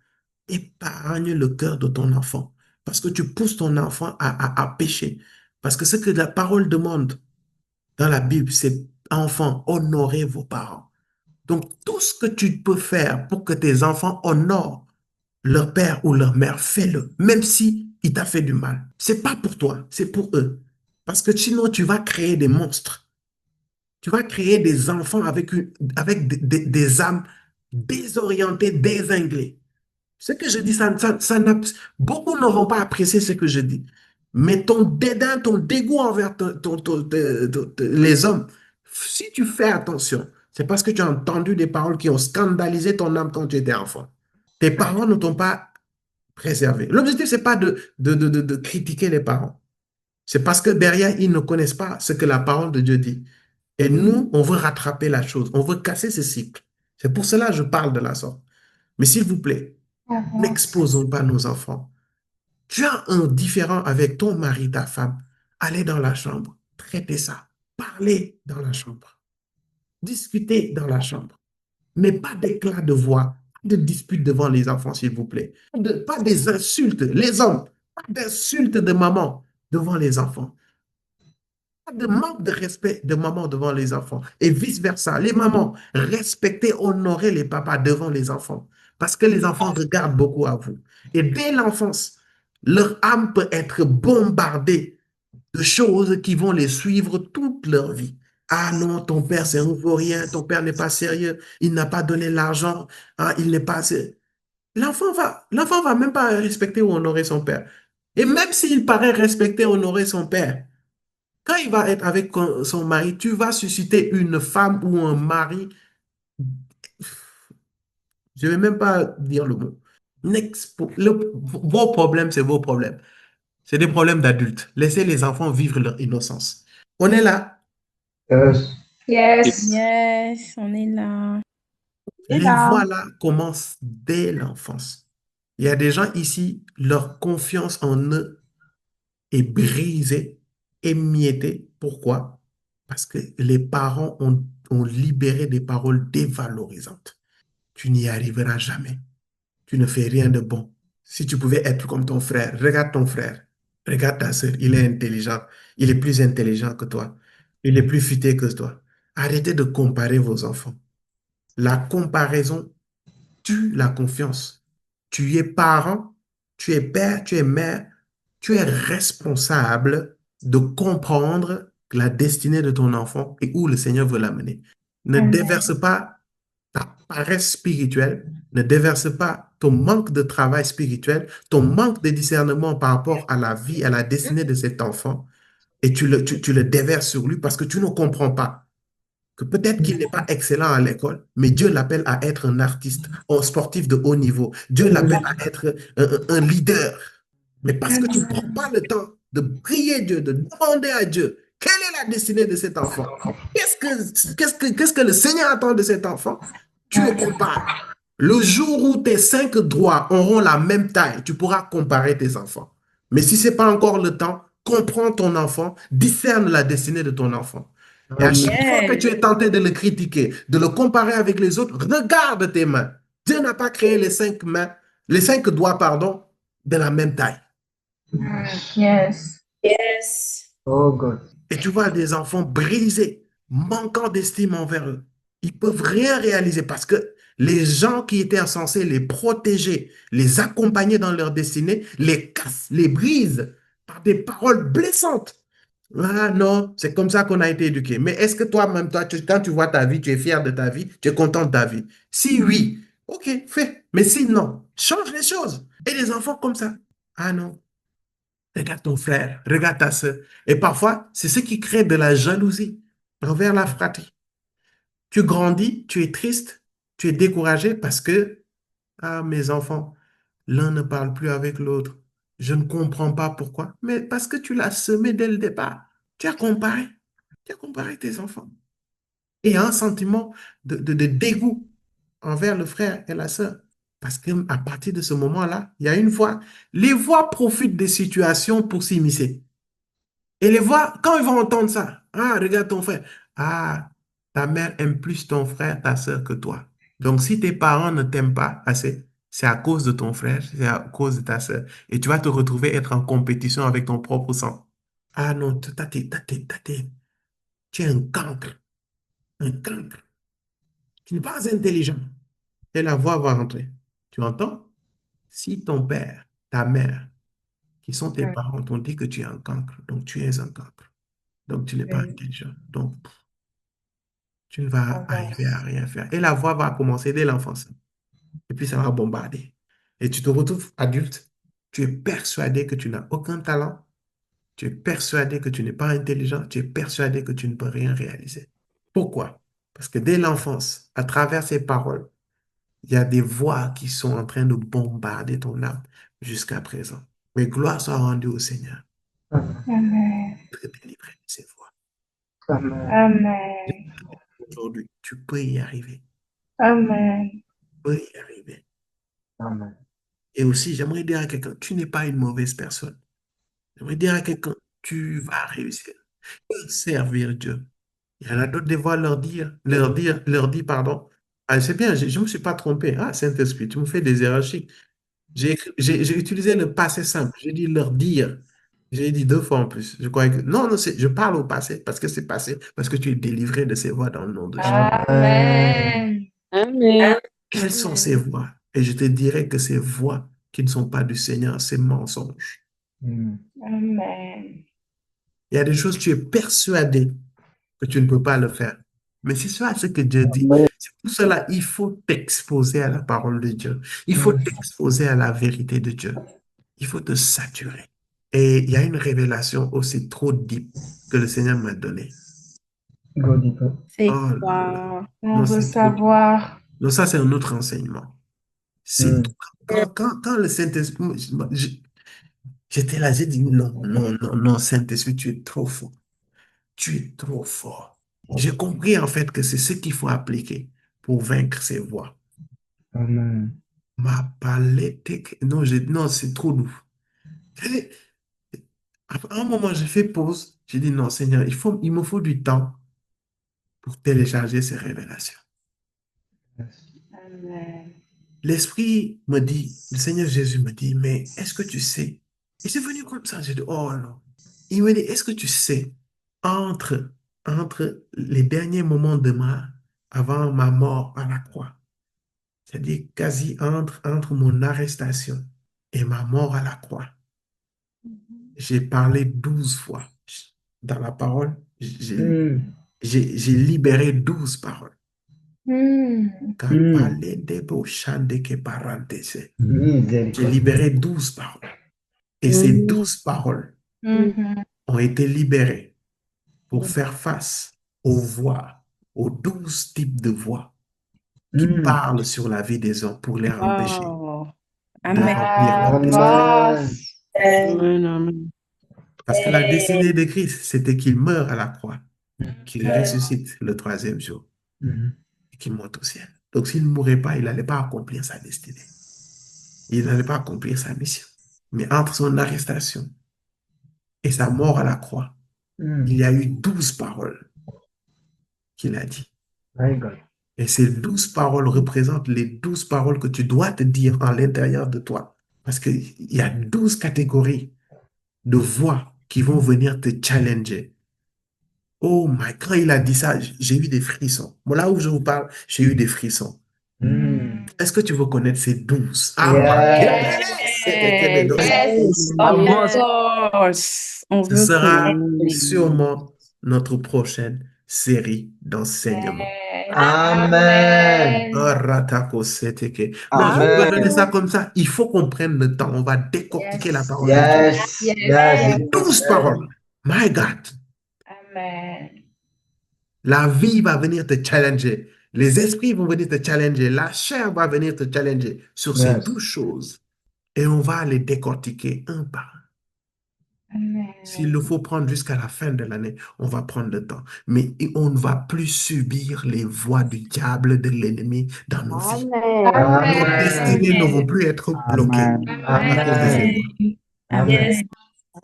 épargne le cœur de ton enfant. Parce que tu pousses ton enfant à pécher. Parce que ce que la parole demande dans la Bible, c'est enfants, honorez vos parents. Donc, tout ce que tu peux faire pour que tes enfants honorent leur père ou leur mère, fais-le, même si il t'a fait du mal. C'est pas pour toi, c'est pour eux. Parce que sinon, tu vas créer des monstres. Tu vas créer des enfants avec des âmes désorientées, dézinglées. Ce que je dis, beaucoup n'auront pas apprécié ce que je dis. Mais ton dédain, ton dégoût envers les hommes, si tu fais attention, c'est parce que tu as entendu des paroles qui ont scandalisé ton âme quand tu étais enfant. Tes parents ne t'ont pas préservé. L'objectif, ce n'est pas de critiquer les parents. C'est parce que derrière, ils ne connaissent pas ce que la parole de Dieu dit. Et nous, on veut rattraper la chose. On veut casser ce cycle. C'est pour cela que je parle de la sorte. Mais s'il vous plaît, n'exposons pas nos enfants. Tu as un différend avec ton mari, ta femme. Allez dans la chambre, traitez ça. Parlez dans la chambre. Discutez dans la chambre. Mais pas d'éclat de voix, pas de disputes devant les enfants, s'il vous plaît. Pas des insultes, les hommes. Pas d'insultes de maman devant les enfants. Pas de manque de respect de maman devant les enfants. Et vice-versa. Les mamans, respectez, honorez les papas devant les enfants. Parce que les enfants regardent beaucoup à vous. Et dès l'enfance, leur âme peut être bombardée de choses qui vont les suivre toute leur vie. Ah non, ton père, c'est un vaurien, ton père n'est pas sérieux, il n'a pas donné l'argent, ah, il n'est pas... L'enfant va même pas respecter ou honorer son père. Et même s'il paraît respecter, honorer son père, quand il va être avec son mari, tu vas susciter une femme ou un mari, je ne vais même pas dire le mot. Vos problèmes, c'est vos problèmes. C'est des problèmes d'adultes. Laissez les enfants vivre leur innocence. On est là. Yes. Yes. Yes, on est là. Et Les là. voilà commencent dès l'enfance. Il y a des gens ici, leur confiance en eux est brisée, émiettée. Pourquoi? Parce que les parents ont libéré des paroles dévalorisantes. Tu n'y arriveras jamais. Tu ne fais rien de bon. Si tu pouvais être comme ton frère, regarde ton frère, regarde ta soeur, il est intelligent, il est plus intelligent que toi, il est plus futé que toi. Arrêtez de comparer vos enfants. La comparaison tue la confiance. Tu es parent, tu es père, tu es mère, tu es responsable de comprendre la destinée de ton enfant et où le Seigneur veut l'amener. Ne déverse pas ta paresse spirituelle, ne déverse pas ton manque de travail spirituel, ton manque de discernement par rapport à la vie, à la destinée de cet enfant, et tu le déverses sur lui parce que tu ne comprends pas que peut-être qu'il n'est pas excellent à l'école, mais Dieu l'appelle à être un artiste, un sportif de haut niveau. Dieu l'appelle à être un leader. Mais parce que tu ne prends pas le temps de prier Dieu, de demander à Dieu, quelle est la destinée de cet enfant? Qu'est-ce que le Seigneur attend de cet enfant? Tu le compares. Le jour où tes 5 doigts auront la même taille, tu pourras comparer tes enfants. Mais si ce n'est pas encore le temps, comprends ton enfant, discerne la destinée de ton enfant. Et à chaque fois que tu es tenté de le critiquer, de le comparer avec les autres, regarde tes mains. Dieu n'a pas créé les 5 doigts, pardon, de la même taille. Yes. Yes. Oh God. Et tu vois des enfants brisés, manquant d'estime envers eux. Ils peuvent rien réaliser parce que les gens qui étaient censés les protéger, les accompagner dans leur destinée, les cassent, les brisent par des paroles blessantes. Ah non, c'est comme ça qu'on a été éduqué. Mais est-ce que toi-même, quand tu vois ta vie, tu es fier de ta vie, tu es content de ta vie? Si oui, ok, fais. Mais si non, change les choses. Et les enfants comme ça. Ah non, regarde ton frère, regarde ta soeur. Et parfois, c'est ce qui crée de la jalousie envers la fratrie. Tu grandis, tu es triste, tu es découragé parce que, ah, mes enfants, l'un ne parle plus avec l'autre. Je ne comprends pas pourquoi, mais parce que tu l'as semé dès le départ. Tu as comparé. Tu as comparé tes enfants. Et il y a un sentiment de dégoût envers le frère et la sœur. Parce qu'à partir de ce moment-là, il y a une voix. Les voix profitent des situations pour s'immiscer. Et les voix, quand ils vont entendre ça, ah, regarde ton frère. Ah, ta mère aime plus ton frère, ta sœur que toi. Donc, si tes parents ne t'aiment pas assez, c'est à cause de ton frère, c'est à cause de ta sœur. Et tu vas te retrouver être en compétition avec ton propre sang. Ah non, tu es un cancre qui n'est pas intelligent. Et la voix va rentrer. Tu entends? Si ton père, ta mère, qui sont tes parents, t'ont dit que tu es un cancre, donc tu es un cancre. Donc tu n'es pas intelligent. Donc tu ne vas arriver à rien faire. Et la voix va commencer dès l'enfance. Et puis ça va bombarder. Et tu te retrouves adulte. Tu es persuadé que tu n'as aucun talent. Tu es persuadé que tu n'es pas intelligent. Tu es persuadé que tu ne peux rien réaliser. Pourquoi? Parce que dès l'enfance, à travers ces paroles, il y a des voix qui sont en train de bombarder ton âme jusqu'à présent. Mais gloire soit rendue au Seigneur. Amen. Très délivré de ces voix. Amen. Amen. Aujourd'hui, tu peux y arriver. Amen. Tu peux y arriver. Amen. Et aussi, j'aimerais dire à quelqu'un, tu n'es pas une mauvaise personne. J'aimerais dire à quelqu'un, tu vas réussir. Tu vas servir Dieu. Il y en a d'autres, des fois, leur dire, pardon. Ah, c'est bien, je ne me suis pas trompé. Ah, Saint-Esprit, tu me fais des erreurs chic. J'ai utilisé le passé simple. J'ai dit leur dire. J'ai dit deux fois en plus. Je crois que, non, non, je parle au passé parce que c'est passé, parce que tu es délivré de ces voix dans le nom de Jésus. Amen. Amen. Quelles sont ces voix? Et je te dirai que ces voix qui ne sont pas du Seigneur, ces mensonges. Mm. Amen. Il y a des choses, tu es persuadé que tu ne peux pas le faire. Mais c'est ça ce que Dieu dit. C'est pour cela, il faut t'exposer à la parole de Dieu. Il faut t'exposer à la vérité de Dieu. Il faut te saturer. Et il y a une révélation aussi trop deep que le Seigneur m'a donnée. Go deeper. C'est Oh là là. quoi? On Non, veut c'est trop deep. savoir. Non, ça, c'est un autre enseignement. C'est quand le Saint-Esprit, j'étais là, j'ai dit non, non, non, non, Saint-Esprit, tu es trop fort. Tu es trop fort. J'ai compris en fait que c'est ce qu'il faut appliquer pour vaincre ces voix. Amen. Ma palette, non, non, c'est trop doux. Et à un moment, j'ai fait pause. J'ai dit non, Seigneur, il me faut du temps pour télécharger ces révélations. Amen. L'Esprit me dit, le Seigneur Jésus me dit, mais est-ce que tu sais? Et c'est venu comme ça. J'ai dit, oh non. Il me dit, est-ce que tu sais, entre, entre les derniers moments de avant ma mort à la croix, c'est-à-dire quasi entre mon arrestation et ma mort à la croix, j'ai parlé 12 fois dans la parole. Mm. J'ai libéré 12 paroles. J'ai libéré 12 paroles. Et ces 12 paroles ont été libérées pour faire face aux voix, aux 12 types de voix qui parlent sur la vie des hommes pour les empêcher Oh. de Amen. remplir leur destinée. Amen. Amen, amen. Parce que la destinée de Christ, c'était qu'il meure à la croix, qu'il ressuscite le troisième jour Mm. et qu'il monte au ciel. Donc s'il ne mourait pas, il n'allait pas accomplir sa destinée. Il n'allait pas accomplir sa mission. Mais entre son arrestation et sa mort à la croix, il y a eu 12 paroles qu'il a dit. My God. Et ces 12 paroles représentent les 12 paroles que tu dois te dire à l'intérieur de toi. Parce qu'il y a 12 catégories de voix qui vont venir te challenger. Oh my, quand il a dit ça, j'ai eu des frissons. Bon, là où je vous parle, j'ai eu des frissons. Est-ce que tu veux connaître ces 12? Ah, Yes. c'est quelqu'un de douze. Yes, Come on. of course. On Ce veut sera connaître. sûrement notre prochaine série d'enseignement. Amen. Oh, ratako seteke. Non, je Amen. peux donner ça comme ça. Il faut qu'on prenne le temps. On va décortiquer la parole de Dieu. Yes. Yes. Les 12 paroles. My God. La vie va venir te challenger. Les esprits vont venir te challenger. La chair va venir te challenger sur ces Yes. 12 choses. Et on va les décortiquer un par un. S'il le faut prendre jusqu'à la fin de l'année, on va prendre le temps. Mais on ne va plus subir les voies du diable, de l'ennemi dans nos vies. Nos destinées ne vont plus être bloquées à cause de ces voies. Amen.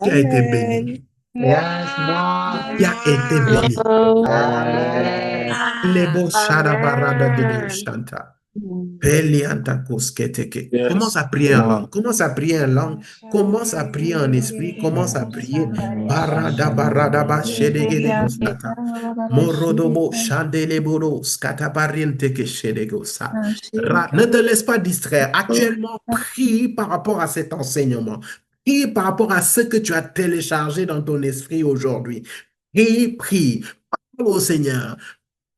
Qui a été béni? Yes, moi. Qui a été béni? Amen. Lebo shadabarada de shanta. Pelianta kosketeke. Commence à prier en langue. Commence à prier en langue. Commence à prier en esprit. Commence à prier. Barada barada ba shedegede koskata. Morodobo shandeleboro skatabarinte ke shedegosa. Ne te laisse pas distraire. Actuellement, prie par rapport à cet enseignement. Prie par rapport à ce que tu as téléchargé dans ton esprit aujourd'hui. Prie. Parle au Seigneur.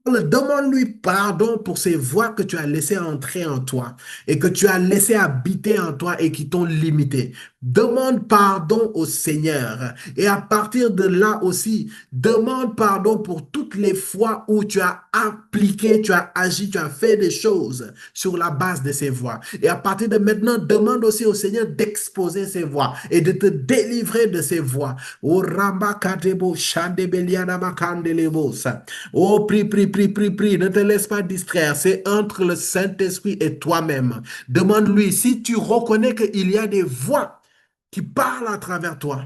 Demande-lui pardon pour ces voix que tu as laissées entrer en toi et que tu as laissé habiter en toi et qui t'ont limité. Demande pardon au Seigneur. Et à partir de là aussi, demande pardon pour toutes les fois où tu as appliqué, tu as agi, tu as fait des choses sur la base de ces voix. Et à partir de maintenant, demande aussi au Seigneur d'exposer ces voix et de te délivrer de ces voix. Oh, Ramba Katebo Shandebeliana Makandelebosa. Oh, prie, prie, prie, prie, prie. Ne te laisse pas distraire. C'est entre le Saint-Esprit et toi-même. Demande-lui si tu reconnais qu'il y a des voix qui parlent à travers toi.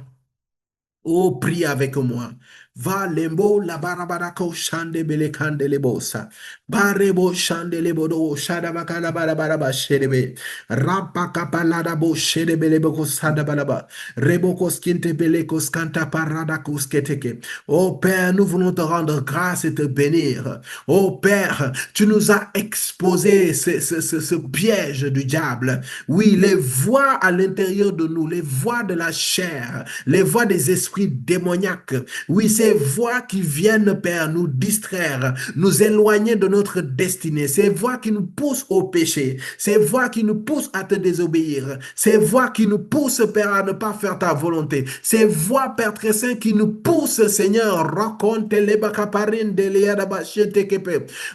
Oh, prie avec moi. Va lembo la barabarako shande bele kandelebosa. Barebo shandelebodo shadabakala barabaraba shedebe. Rampa kapalada bo shedebele boko sadabalaba. Reboko skinte beleko skanta parada kusketeke. Oh Père, nous voulons te rendre grâce et te bénir. Oh Père, tu nous as exposé ce piège du diable. Oui, les voix à l'intérieur de nous, les voix de la chair, les voix des esprits démoniaques. Oui, ces voix qui viennent, Père, nous distraire, nous éloigner de notre destinée. Ces voix qui nous poussent au péché. Ces voix qui nous poussent à te désobéir. Ces voix qui nous poussent, Père, à ne pas faire ta volonté. Ces voix, Père très saint, qui nous poussent, Seigneur,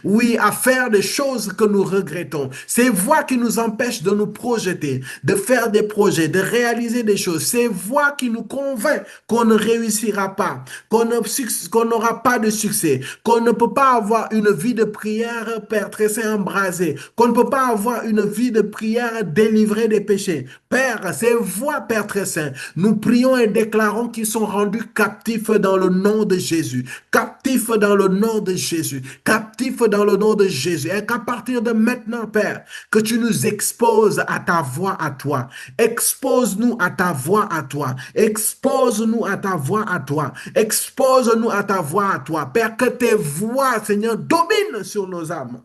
oui, à faire des choses que nous regrettons. Ces voix qui nous empêchent de nous projeter, de faire des projets, de réaliser des choses. Ces voix qui nous convainquent qu'on ne réussira pas, qu'on n'aura pas de succès, qu'on ne peut pas avoir une vie de prière, Père très saint, embrasée, qu'on ne peut pas avoir une vie de prière délivrée des péchés. Père, ces voix, Père très saint, nous prions et déclarons qu'ils sont rendus captifs dans le nom de Jésus, captifs dans le nom de Jésus, captifs dans le nom de Jésus, et qu'à partir de maintenant, Père, que tu nous exposes à ta voix à toi, expose-nous à ta voix à toi, expose-nous à ta voix à toi, expose-nous à ta voix à toi, Père, que tes voix, Seigneur, dominent sur nos âmes.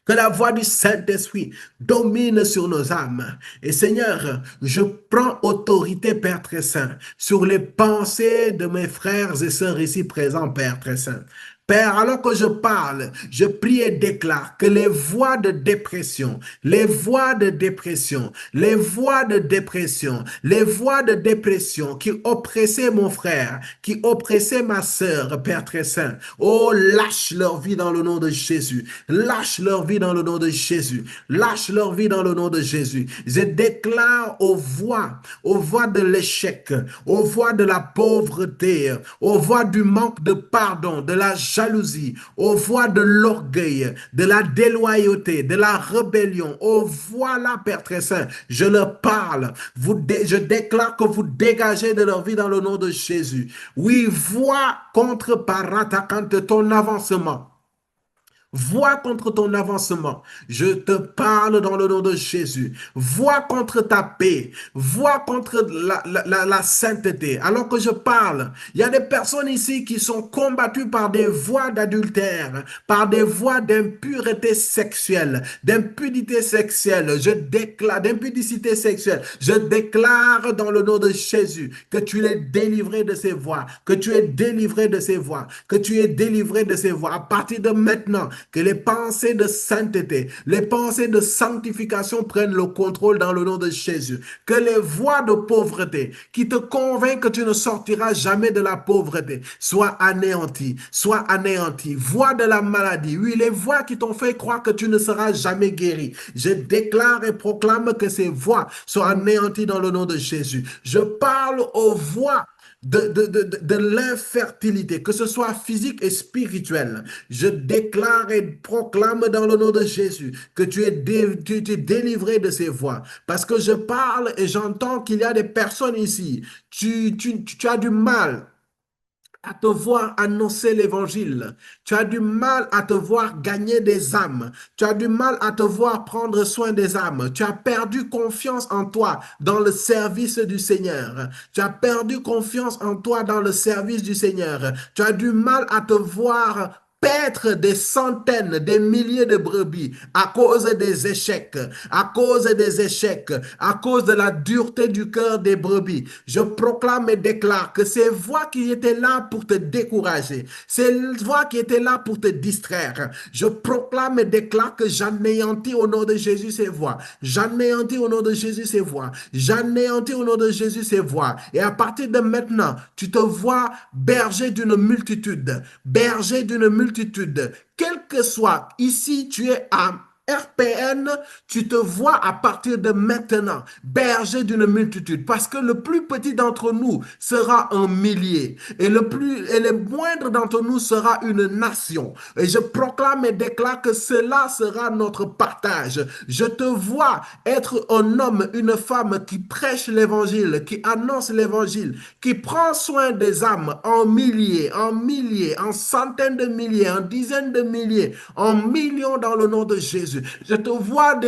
Que la voix du Saint-Esprit domine sur nos âmes. Et Seigneur, je prends autorité, Père très saint, sur les pensées de mes frères et sœurs ici présents, Père très saint. Père, alors que je parle, je prie et déclare que les voix de dépression, les voix de dépression, les voix de dépression, les voix de dépression qui oppressaient mon frère, qui oppressaient ma sœur, Père très saint, oh, lâche leur vie dans le nom de Jésus. Lâche leur vie dans le nom de Jésus. Lâche leur vie dans le nom de Jésus. Je déclare aux voix de l'échec, aux voix de la pauvreté, aux voix du manque de pardon, de la jalousie, aux voix de l'orgueil, de la déloyauté, de la rébellion, aux voix là, Père très saint, je leur parle. Je déclare que vous dégagez de leur vie dans le nom de Jésus. Oui, voix contre par attaquant ton avancement. Voix contre ton avancement. Je te parle dans le nom de Jésus. Voix contre ta paix. Voix contre la sainteté. Alors que je parle, il y a des personnes ici qui sont combattues par des voix d'adultère, par des voix d'impureté sexuelle, d'impudicité sexuelle. Je déclare, d'impudicité sexuelle. Je déclare dans le nom de Jésus que tu es délivré de ces voix, que tu es délivré de ces voix, que tu es délivré de ces voix. À partir de maintenant, que les pensées de sainteté, les pensées de sanctification prennent le contrôle dans le nom de Jésus. Que les voix de pauvreté qui te convainquent que tu ne sortiras jamais de la pauvreté soient anéanties, soient anéanties. Voix de la maladie, oui, les voix qui t'ont fait croire que tu ne seras jamais guéri. Je déclare et proclame que ces voix soient anéanties dans le nom de Jésus. Je parle aux voix de l'infertilité, que ce soit physique et spirituelle. Je déclare et proclame dans le nom de Jésus que tu es délivré de ces voix. Parce que je parle et j'entends qu'il y a des personnes ici. Tu as du mal à te voir annoncer l'évangile. Tu as du mal à te voir gagner des âmes. Tu as du mal à te voir prendre soin des âmes. Tu as perdu confiance en toi dans le service du Seigneur. Tu as perdu confiance en toi dans le service du Seigneur. Tu as du mal à te voir paître des centaines, des milliers de brebis à cause des échecs, à cause des échecs, à cause de la dureté du cœur des brebis. Je proclame et déclare que ces voix qui étaient là pour te décourager, ces voix qui étaient là pour te distraire, je proclame et déclare que j'anéantis au nom de Jésus ces voix. J'anéantis au nom de Jésus ces voix. J'anéantis au nom de Jésus ces voix. Et à partir de maintenant, tu te vois berger d'une multitude, berger d'une multitude. Quel que soit, ici tu es à RPN, tu te vois à partir de maintenant berger d'une multitude, parce que le plus petit d'entre nous sera un millier et le moindre d'entre nous sera une nation. Et je proclame et déclare que cela sera notre partage. Je te vois être un homme, une femme qui prêche l'évangile, qui annonce l'évangile, qui prend soin des âmes en milliers, en centaines de milliers, en dizaines de milliers, en millions dans le nom de Jésus. Je te vois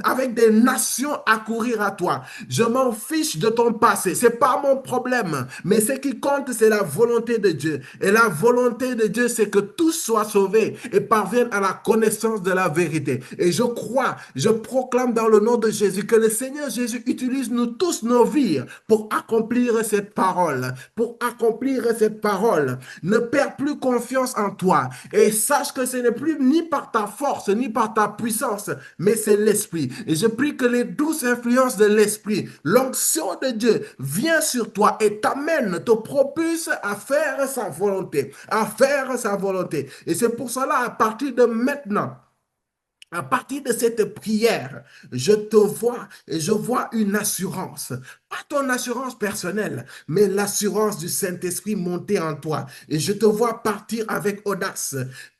avec des nations accourir à toi. Je m'en fiche de ton passé. C'est pas mon problème. Mais ce qui compte, c'est la volonté de Dieu. Et la volonté de Dieu, c'est que tous soient sauvés et parviennent à la connaissance de la vérité. Et je crois, je proclame dans le nom de Jésus que le Seigneur Jésus utilise nous tous nos vies pour accomplir cette parole. Pour accomplir cette parole. Ne perds plus confiance en toi. Et sache que ce n'est plus ni par ta force, ni par ta puissance, mais c'est l'Esprit. Et je prie que les douces influences de l'Esprit, l'onction de Dieu vient sur toi et t'amène, te propulse à faire sa volonté, à faire sa volonté. Et c'est pour cela, à partir de maintenant, à partir de cette prière, je te vois et je vois une assurance. Pas ton assurance personnelle, mais l'assurance du Saint-Esprit monter en toi. Et je te vois partir avec audace,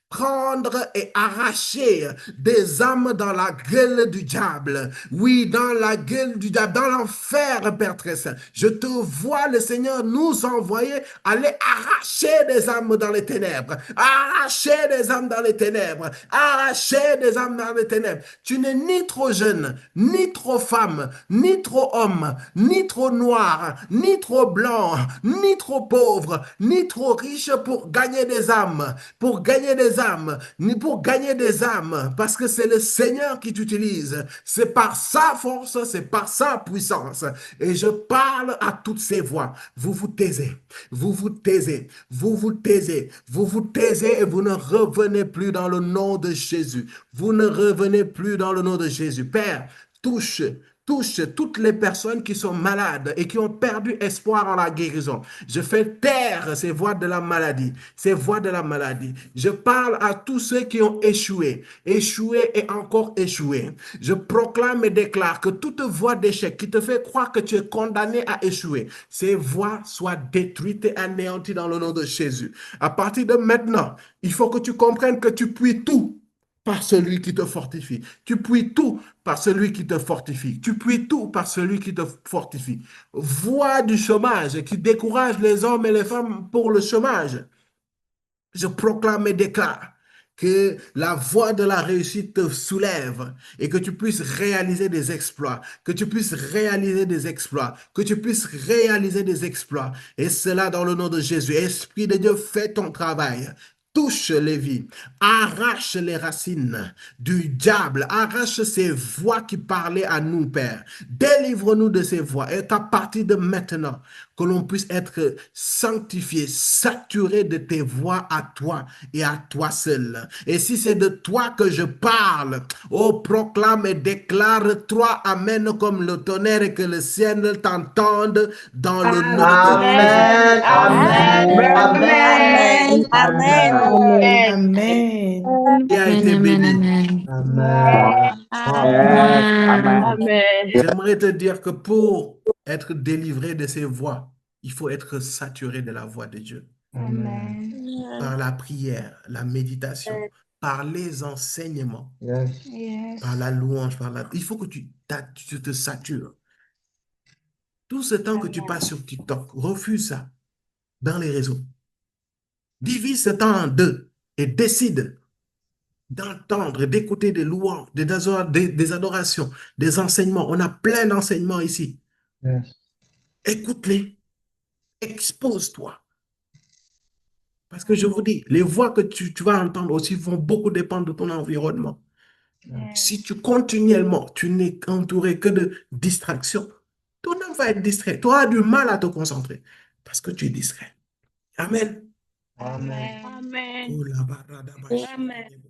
prendre et arracher des âmes dans la gueule du diable. Oui, dans la gueule du diable, dans l'enfer, Père très saint. Je te vois, le Seigneur, nous envoyer aller arracher des âmes dans les ténèbres. Arracher des âmes dans les ténèbres. Arracher des âmes dans les ténèbres. Tu n'es ni trop jeune, ni trop femme, ni trop homme, ni trop noir, ni trop blanc, ni trop pauvre, ni trop riche pour gagner des âmes. Pour gagner des âmes, ni pour gagner des âmes, parce que c'est le Seigneur qui t'utilise. C'est par sa force, c'est par sa puissance. Et je parle à toutes ces voix. Vous vous taisez, vous vous taisez, vous vous taisez, vous vous taisez et vous ne revenez plus dans le nom de Jésus. Vous ne revenez plus dans le nom de Jésus. Père, touche toutes les personnes qui sont malades et qui ont perdu espoir en la guérison. Je fais taire ces voix de la maladie, ces voix de la maladie. Je parle à tous ceux qui ont échoué et encore échoué. Je proclame et déclare que toute voix d'échec qui te fait croire que tu es condamné à échouer, ces voix soient détruites et anéanties dans le nom de Jésus. À partir de maintenant, il faut que tu comprennes que tu puisses tout par celui qui te fortifie. Tu puisses tout par celui qui te fortifie. Tu puisses tout par celui qui te fortifie. Voix du chômage qui décourage les hommes et les femmes pour le chômage. Je proclame et déclare que la voie de la réussite te soulève et que tu puisses réaliser des exploits, que tu puisses réaliser des exploits, que tu puisses réaliser des exploits. Et cela dans le nom de Jésus. Esprit de Dieu, fais ton travail. Touche les vies, arrache les racines du diable, arrache ces voix qui parlaient à nous, Père. Délivre-nous de ces voix et qu'à partir de maintenant, que l'on puisse être sanctifié, saturé de tes voix à toi et à toi seul. Et si c'est de toi que je parle, oh, proclame et déclare toi, Amen, comme le tonnerre et que le ciel t'entende dans le nom de Jésus. Amen. Amen. Amen. Amen. Amen. Qui a été béni. Amen. Amen. J'aimerais te dire que pour être délivré de ces voix, il faut être saturé de la voix de Dieu. Amen. Par la prière, la méditation, par les enseignements, Yes. par la louange, il faut que tu te satures. Tout ce temps que tu passes sur TikTok, refuse ça dans les réseaux. Divise ce temps en deux et décide d'entendre, d'écouter des louanges, des adorations, des enseignements. On a plein d'enseignements ici. Yes. Écoute-les, expose-toi. Parce que je vous dis, les voix que tu vas entendre aussi vont beaucoup dépendre de ton environnement. Si continuellement, tu n'es entouré que de distractions, ton âme va être distrait. Tu auras du mal à te concentrer parce que tu es distrait. Amen. Amen. Amen. Oh, la barada, Amen.